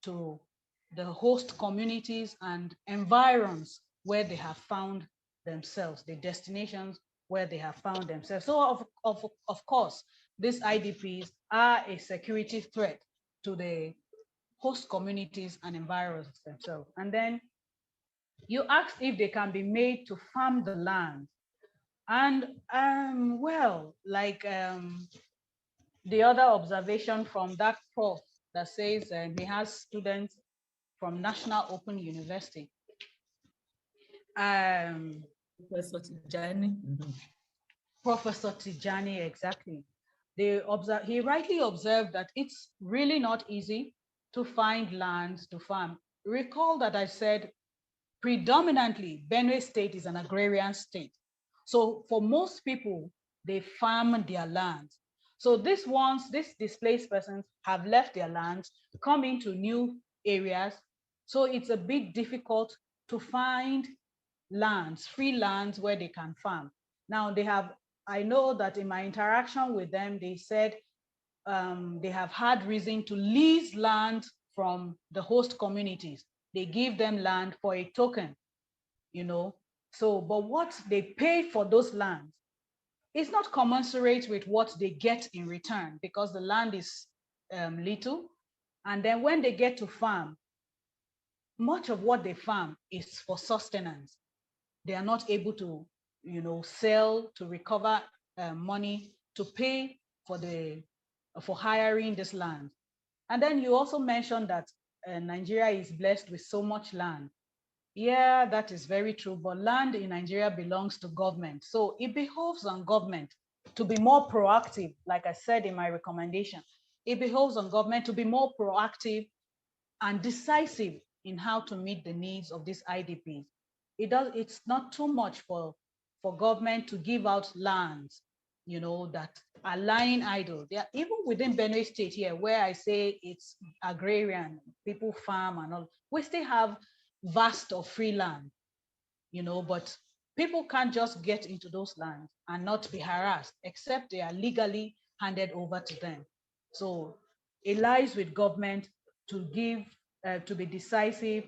S2: to the host communities and environs where they have found themselves, the destinations where they have found themselves. So of course, these IDPs are a security threat to the host communities and environs themselves. And then you asked if they can be made to farm the land. And the other observation from that prof that says he has students from National Open University.
S1: Professor Tijani.
S2: Professor Tijani, exactly. He rightly observed that it's really not easy to find lands to farm. Recall that I said predominantly Benue State is an agrarian state. So for most people, they farm their lands. So these displaced persons have left their lands, come into new areas. So it's a bit difficult to find lands, free lands where they can farm. Now I know that in my interaction with them, they said they have had reason to lease land from the host communities. They give them land for a token, but what they pay for those lands is not commensurate with what they get in return, because the land is little. And then when they get to farm, much of what they farm is for sustenance. They are not able to, sell to recover money to pay for hiring this land. And then you also mentioned that Nigeria is blessed with so much land. Yeah, that is very true. But land in Nigeria belongs to government. So it behoves on government to be more proactive. Like I said in my recommendation, it behoves on government to be more proactive and decisive in how to meet the needs of these IDPs. It's not too much for government to give out lands, that are lying idle. They are, even within Benue State here, where I say it's agrarian, people farm and all, we still have vast or free land, but people can't just get into those lands and not be harassed, except they are legally handed over to them. So it lies with government to be decisive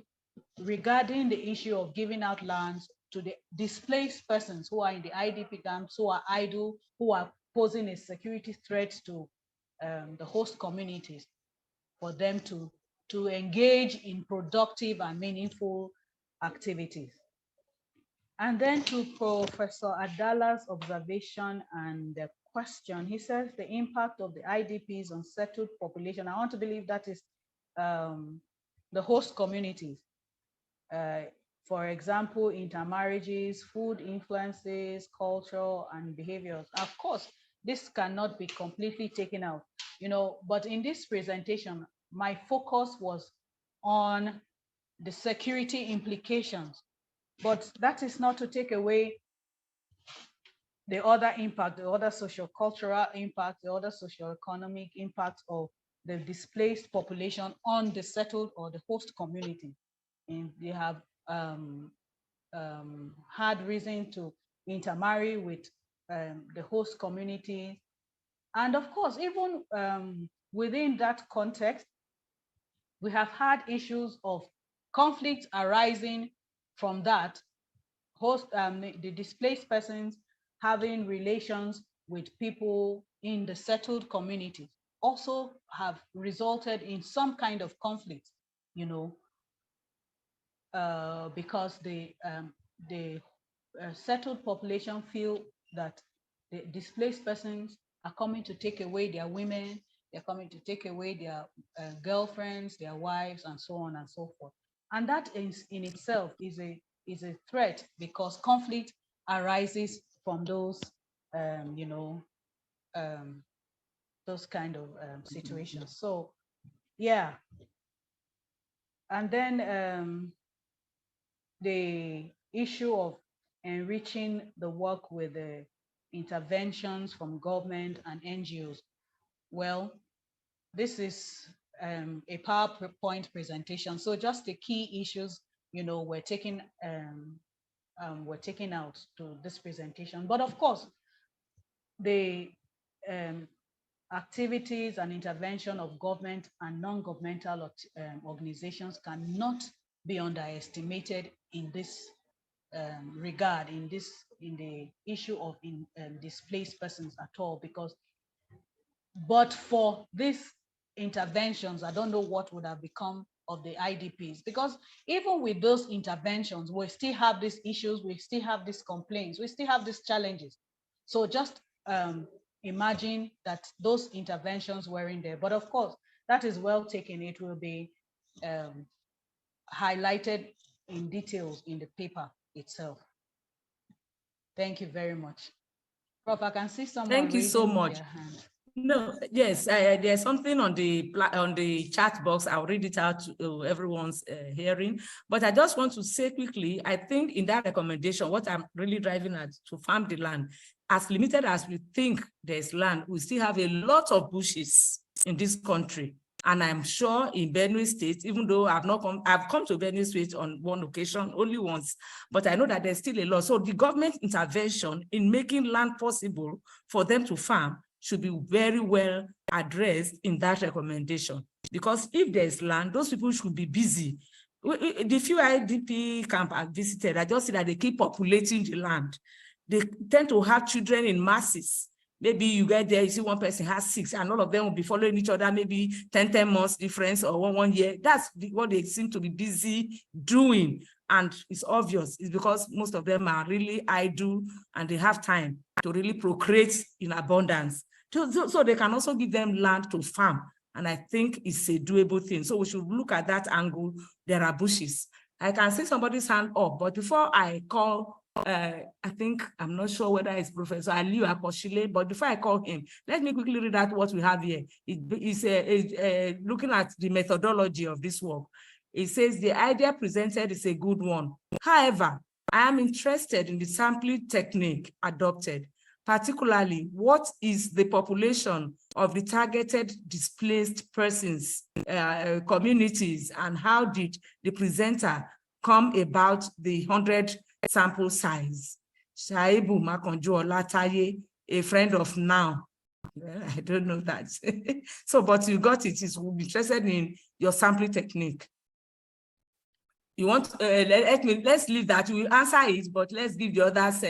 S2: regarding the issue of giving out lands to the displaced persons who are in the IDP camps, who are idle, who are posing a security threat to the host communities, for them to engage in productive and meaningful activities. And then to Professor Adala's observation and the question, he says the impact of the IDPs on settled population. I want to believe that is the host communities. For example, intermarriages, food influences, culture and behaviors. Of course, this cannot be completely taken out, but in this presentation, my focus was on the security implications. But that is not to take away the other impact, the other socio-cultural impact, the other socio-economic impact of the displaced population on the settled or the host community. And they have had reason to intermarry with the host community. And of course, even within that context, we have had issues of conflict arising from that, the displaced persons having relations with people in the settled community also have resulted in some kind of conflict, because the settled population feel that the displaced persons are coming to take away their women, they're coming to take away their girlfriends, their wives, and so on and so forth. And that is in itself is a threat, because conflict arises from those, those kind of situations. So, yeah. And then the issue of enriching the work with the interventions from government and NGOs. Well, this is a PowerPoint presentation. So just the key issues, we're taking out to this presentation. But of course, the activities and intervention of government and non-governmental organizations cannot be underestimated in this regard, in the issue of displaced persons at all, because but for these interventions, I don't know what would have become of the IDPs, because even with those interventions, we still have these issues, we still have these complaints, we still have these challenges. So just imagine that those interventions were in there. But of course, that is well taken. It will be highlighted in details in the paper itself. Thank you very much. Prof, I can see someone
S1: Thank you so much.
S2: their hand.
S1: No, yes, there's something on the chat box. I'll read it out to everyone's hearing. But I just want to say quickly, I think in that recommendation, what I'm really driving at, to farm the land, as limited as we think there's land, we still have a lot of bushes in this country. And I'm sure in Benue State, even though I've come to Benue State on one occasion, only once, but I know that there's still a lot. So the government intervention in making land possible for them to farm should be very well addressed in that recommendation. Because if there's land, those people should be busy. The few IDP camp I visited, I just see that they keep populating the land. They tend to have children in masses. Maybe you get there, you see one person has 6, and all of them will be following each other, maybe 10 months difference or one year. That's what they seem to be busy doing. And it's obvious. It's because most of them are really idle and they have time to really procreate in abundance. So they can also give them land to farm. And I think it's a doable thing. So we should look at that angle. There are bushes. I can see somebody's hand up, but before I call, I think, I'm not sure whether it's Professor Aliu Akoshile, but before I call him, let me quickly read out what we have here. It is looking at the methodology of this work. It says the idea presented is a good one. However, I am interested in the sampling technique adopted, particularly what is the population of the targeted displaced persons, communities, and how did the presenter come about the 100 sample size. Shaibu Makonjo Olataye, a friend of now. Well, I don't know that. So, but you got it. We'll be interested in your sampling technique. You want, let's leave that. We'll answer it, but let's give the others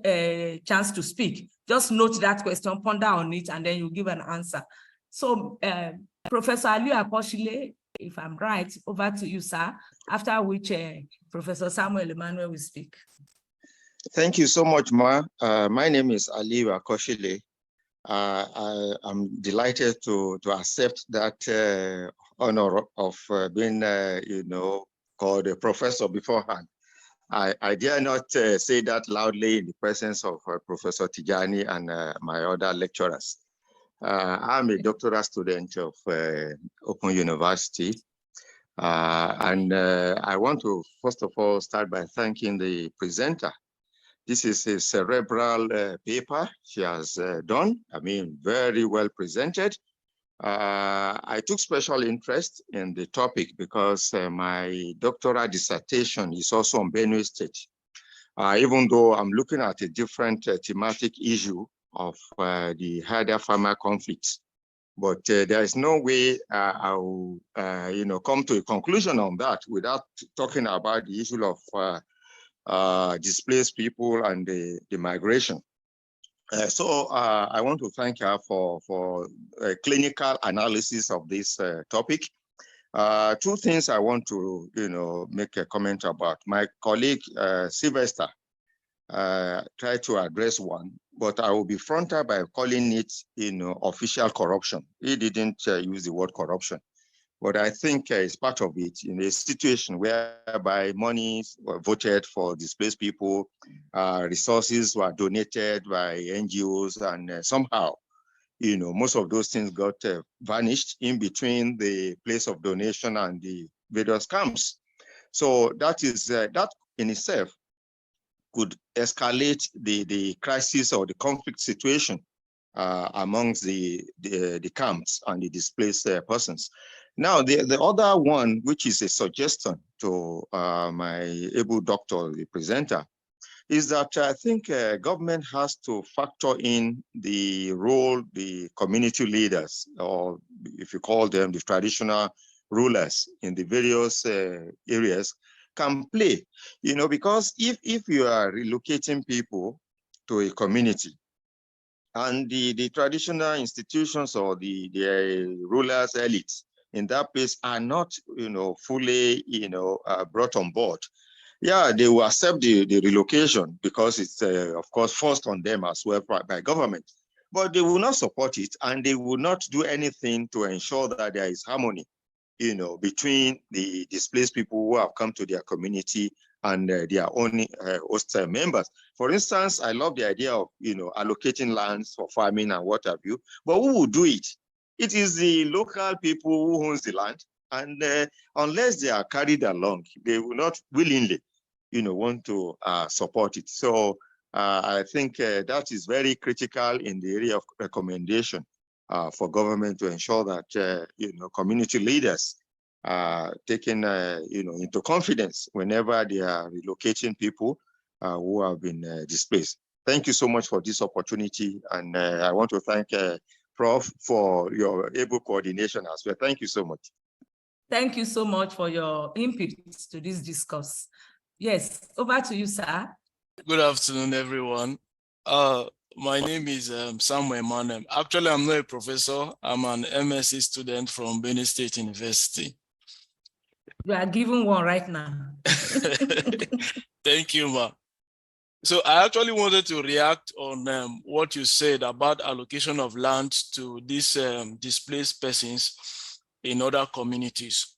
S1: a chance to speak. Just note that question, ponder on it, and then you give an answer. So, Professor Aliu Akoshile, if I'm right, over to you, sir, after which Professor Samuel Emmanuel will speak.
S5: Thank you so much, Ma. My name is Aliu Akoshile. I am delighted to accept that honor of being, called a professor beforehand. I dare not say that loudly in the presence of Professor Tijani and my other lecturers. I'm a doctoral student of Open University. And I want to, first of all, start by thanking the presenter. This is a cerebral paper she has done. I mean, very well presented. I took special interest in the topic because my doctoral dissertation is also on Benue State. Even though I'm looking at a different thematic issue of the herder-farmer conflicts. But there is no way I will, come to a conclusion on that without talking about the issue of displaced people and the migration. So I want to thank her for a clinical analysis of this topic. Two things I want to, make a comment about. My colleague Sylvester tried to address one, but I will be frontal by calling it, official corruption. He didn't use the word corruption, but I think it's part of it in a situation whereby monies were voted for displaced people, resources were donated by NGOs, and somehow, most of those things got vanished in between the place of donation and the various camps. So that is that in itself could escalate the crisis or the conflict situation amongst the camps and the displaced persons. Now, the other one, which is a suggestion to my able doctor, the presenter, is that I think government has to factor in the role the community leaders, or if you call them the traditional rulers in the various areas, can play, because if you are relocating people to a community and the traditional institutions or the rulers, elites in that place are not, fully, brought on board, yeah, they will accept the relocation because it's, of course, forced on them as well by government, but they will not support it and they will not do anything to ensure that there is harmony, between the displaced people who have come to their community and their own host members. For instance, I love the idea of, allocating lands for farming and what have you, but who will do it? It is the local people who owns the land, and unless they are carried along, they will not willingly, want to support it. So I think that is very critical in the area of recommendation for government to ensure that, community leaders are taken, into confidence whenever they are relocating people who have been displaced. Thank you so much for this opportunity. And I want to thank Prof for your able coordination as well. Thank you so much.
S1: Thank you so much for your input to this discourse. Yes, over to you, sir.
S6: Good afternoon, everyone. My name is Samuel Emmanuel. Actually, I'm not a professor. I'm an MSc student from Benue State University.
S1: You are given one right now.
S6: Thank you, Ma. So I actually wanted to react on what you said about allocation of land to these displaced persons in other communities.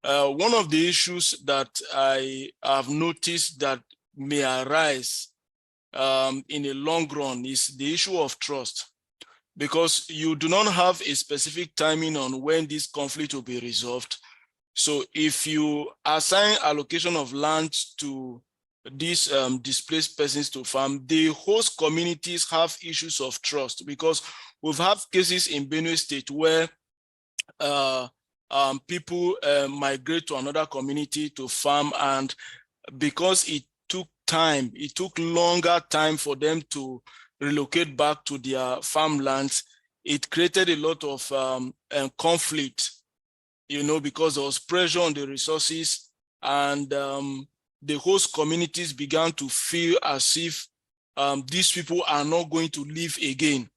S6: One of the issues that I have noticed that may arise in the long run is the issue of trust, because you do not have a specific timing on when this conflict will be resolved. So if you assign allocation of land to these displaced persons to farm, the host communities have issues of trust, because we've had cases in Benue State where people migrate to another community to farm, and because it took longer time for them to relocate back to their farmlands, it created a lot of conflict, you know, because there was pressure on the resources, and the host communities began to feel as if these people are not going to live again.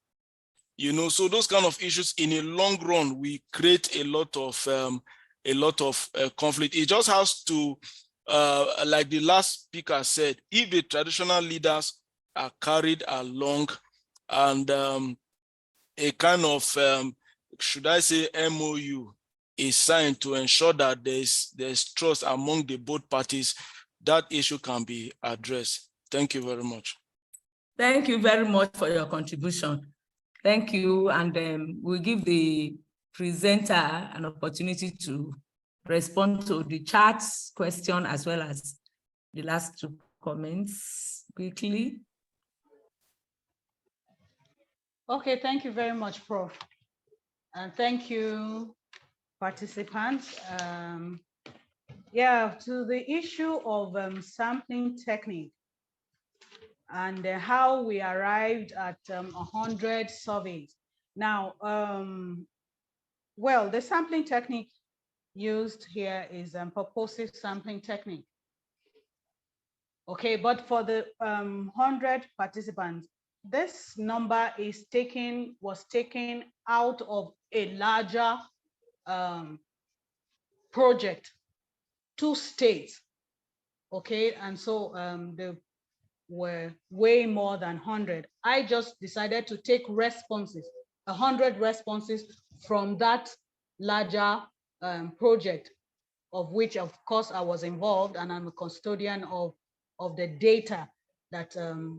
S6: You know, so those kind of issues in a long run, we create a lot of conflict. It just has to, like the last speaker said, if the traditional leaders are carried along, and a kind of, should I say, MOU is signed to ensure that there's trust among the both parties, that issue can be addressed. Thank you very much.
S1: Thank you very much for your contribution. Thank you, and we'll give the presenter an opportunity to respond to the chat's question as well as the last two comments quickly.
S2: Okay, thank you very much, Prof. And thank you, participants. Yeah, to the issue of sampling technique and how we arrived at 100 surveys. Now, well, the sampling technique used here is purposive sampling technique. Okay, but for the 100 participants, this number was taken out of a larger project, 2 states. Okay, and so there were way more than 100. I just decided to take responses, 100 responses from that larger project, of which of course I was involved, and I'm a custodian of the data that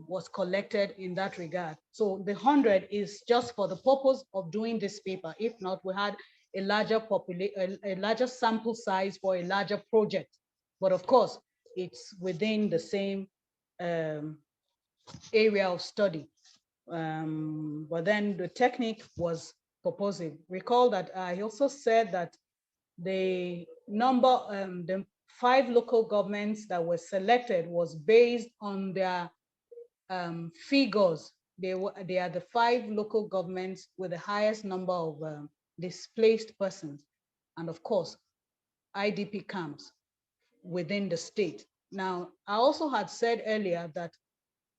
S2: was collected in that regard. So the 100 is just for the purpose of doing this paper. If not, we had a larger sample size for a larger project. But of course, it's within the same area of study. But then the technique was purposive. Recall that I also said that the number, the 5 local governments that were selected was based on their figures. They are the 5 local governments with the highest number of displaced persons, and of course, IDP camps within the state. Now, I also had said earlier that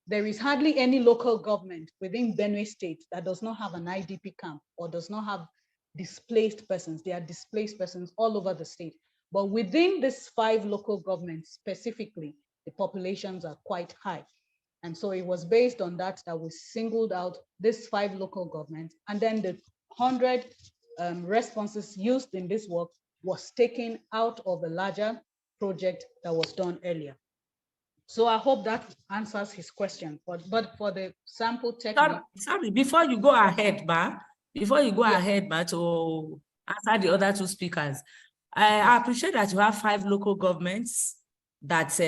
S2: there is hardly any local government within Benue State that does not have an IDP camp or does not have displaced persons. There are displaced persons all over the state. But within these 5 local governments specifically, the populations are quite high. And so it was based on that we singled out these 5 local governments. And then the 100 responses used in this work was taken out of a larger project that was done earlier. So I hope that answers his question. But for the sample technique.
S1: Sorry, before you go ahead, to answer the other 2 speakers, I appreciate that you have 5 local governments that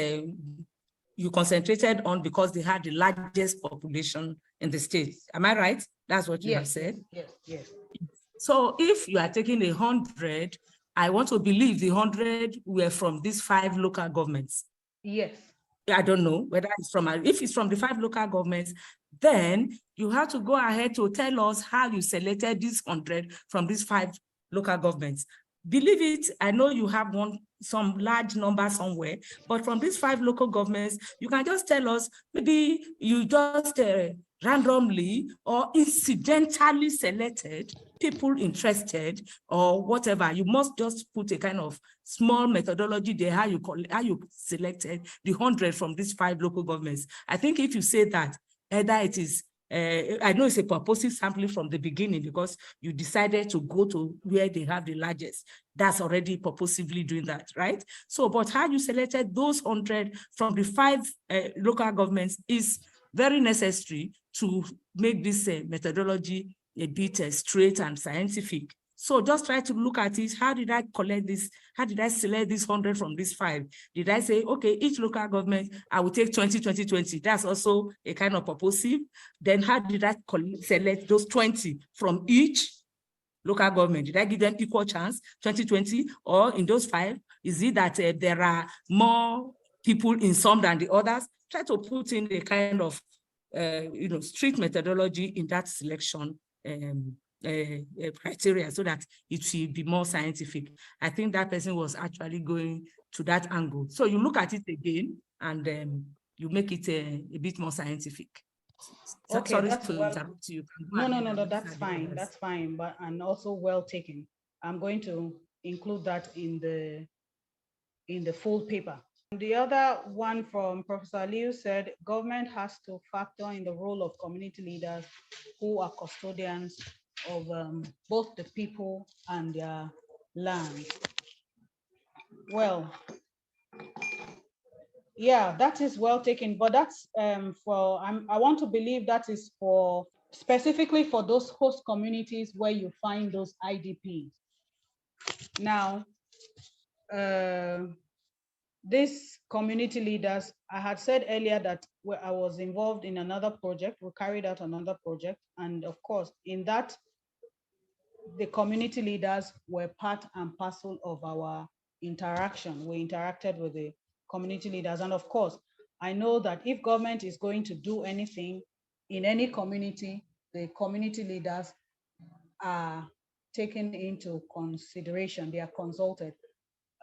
S1: you concentrated on because they had the largest population in the state. Am I right? That's what you have said?
S2: Yes.
S1: So if you are taking 100, I want to believe the 100 were from these 5 local governments.
S2: Yes.
S1: I don't know whether it's from, if it's from the 5 local governments, then you have to go ahead to tell us how you selected these 100 from these 5 local governments. Believe it, I know you have some large number somewhere, but from these 5 local governments, you can just tell us, maybe you just randomly or incidentally selected people interested or whatever. You must just put a kind of small methodology there, how you selected the 100 from these 5 local governments. I think if you say that, either it is I know it's a purposive sampling from the beginning because you decided to go to where they have the largest. That's already purposively doing that, right? So, but how you selected those 100 from the 5 local governments is very necessary to make this methodology a bit straight and scientific. So just try to look at it. How did I collect this? How did I select this 100 from these 5? Did I say, okay, each local government, I will take 20, 20, 20. That's also a kind of purposive. Then how did I select those 20 from each local government? Did I give them equal chance, 2020, or in those 5? Is it that there are more people in some than the others? Try to put in a kind of, strict methodology in that selection criteria so that it will be more scientific. I think that person was actually going to that angle. So you look at it again and you make it a bit more scientific.
S2: Okay,
S1: sorry
S2: that's
S1: to
S2: well,
S1: interrupt you.
S2: no, that's fine. That's fine, but and also well taken. I'm going to include that in the full paper. The other one from Professor Liu said, government has to factor in the role of community leaders who are custodians of both the people and their land. Well, yeah, that is well taken, but that's I want to believe that is for specifically for those host communities where you find those IDPs. Now, these community leaders, I had said earlier that I was involved in another project, we carried out another project, and of course, in that, the community leaders were part and parcel of our interaction. We interacted with the community leaders, and of course, I know that if government is going to do anything in any community, the community leaders are taken into consideration, they are consulted.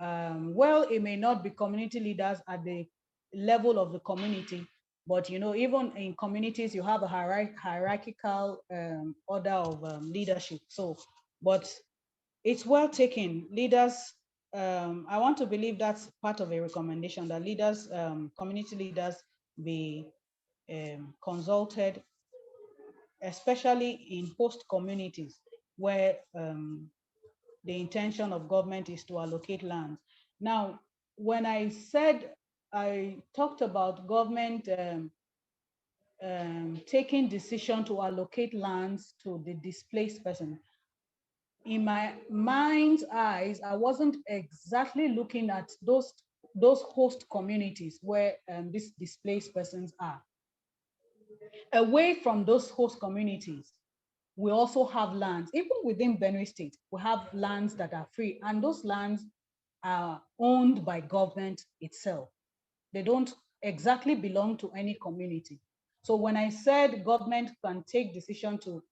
S2: Well, it may not be community leaders at the level of the community, but even in communities, you have a hierarchical order of leadership. So, but it's well taken. Leaders, I want to believe that's part of a recommendation that leaders, community leaders be consulted, especially in host communities where the intention of government is to allocate land. Now, when I talked about government taking decision to allocate lands to the displaced person, in my mind's eyes, I wasn't exactly looking at those host communities where these displaced persons are. Away from those host communities, we also have lands, even within Benue State, we have lands that are free, and those lands are owned by government itself. They don't exactly belong to any community. So when I said government can take decision to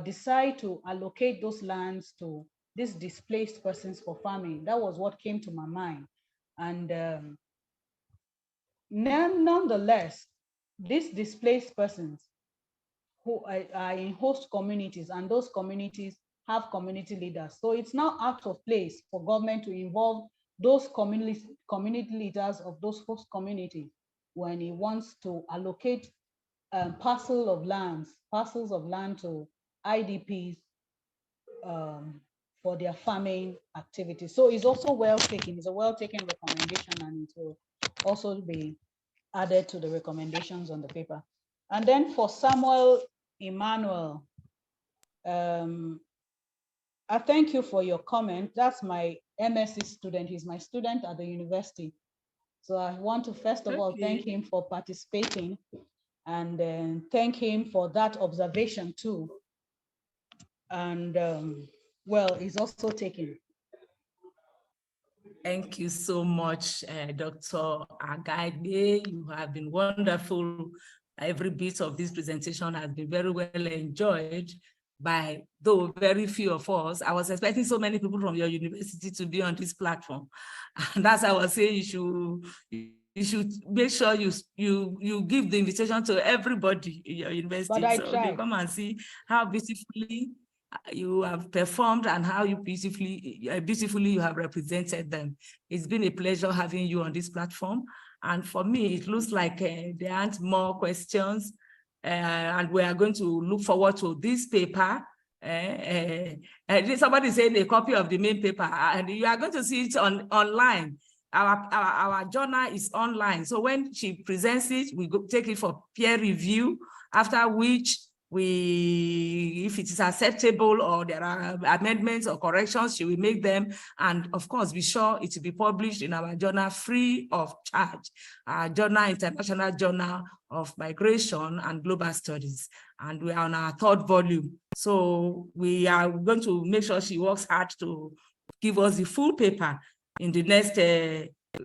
S2: decide to allocate those lands to these displaced persons for farming, that was what came to my mind. And nonetheless, these displaced persons who are in host communities, and those communities have community leaders. So it's now out of place for government to involve those community leaders of those host communities when it wants to allocate parcels of land to IDPs for their farming activities. So it's also well taken. It's a well taken recommendation, and it will also be added to the recommendations on the paper. And then for Samuel Emmanuel, I thank you for your comment. That's my MSc student. He's my student at the university. So I want to first of all thank him for participating, and then thank him for that observation too. And well, he's also taken.
S1: Thank you so much, Dr. Agagbe. You have been wonderful. Every bit of this presentation has been very well enjoyed by, though very few of us. I was expecting so many people from your university to be on this platform. And that's why I was saying you should make sure you give the invitation to everybody in your university.
S2: But I
S1: so
S2: tried.
S1: they come and see how beautifully you have performed and how you beautifully you have represented them. It's been a pleasure having you on this platform. And for me, it looks like there aren't more questions. and we are going to look forward to this paper. Somebody said a copy of the main paper, and you are going to see it online. Our journal is online. So when she presents it, we go take it for peer review, after which if it is acceptable or there are amendments or corrections, she will make them. And of course, be sure it will be published in our journal free of charge. Our journal, International Journal of Migration and Global Studies. And we are on our 3rd volume. So we are going to make sure she works hard to give us the full paper in the next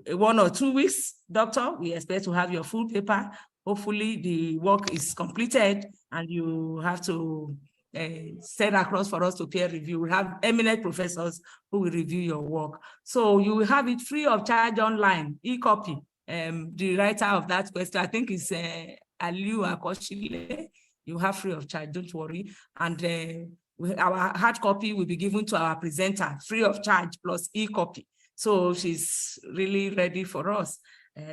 S1: 1 or 2 weeks. Doctor, we expect to have your full paper. Hopefully the work is completed and you have to send across for us to peer review. We have eminent professors who will review your work. So you will have it free of charge online, e-copy. The writer of that question, I think is Aliu Akoshile. You have free of charge, don't worry. And our hard copy will be given to our presenter, free of charge plus e-copy. So she's really ready for us.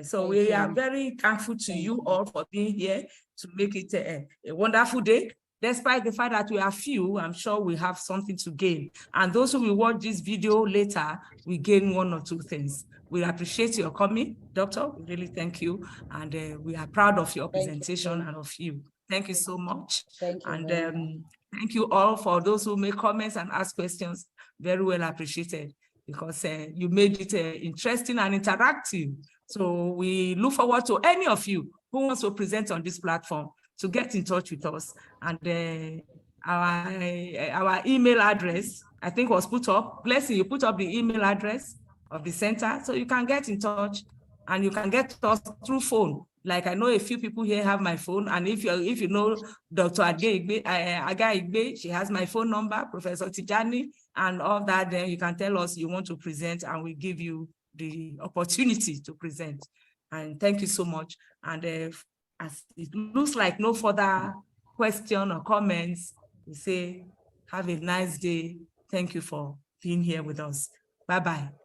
S1: So we are very thankful to you all for being here to make it a wonderful day. Despite the fact that we are few, I'm sure we have something to gain. And those who will watch this video later, we gain 1 or 2 things. We appreciate your coming, Doctor. We really thank you. And we are proud of your presentation and of you. Thank you so much.
S2: Thank you.
S1: And thank you all for those who make comments and ask questions. Very well appreciated, because you made it interesting and interactive. So we look forward to any of you who wants to present on this platform to get in touch with us. And our email address, I think, was put up. Blessing, you put up the email address of the center, so you can get in touch, and you can get to us through phone. Like I know a few people here have my phone, and if you know Dr. Aga Igbe, she has my phone number, Professor Tijani, and all that, then you can tell us you want to present, and we give you the opportunity to present. And thank you so much. And as it looks like no further question or comments, we say have a nice day. Thank you for being here with us. Bye-bye.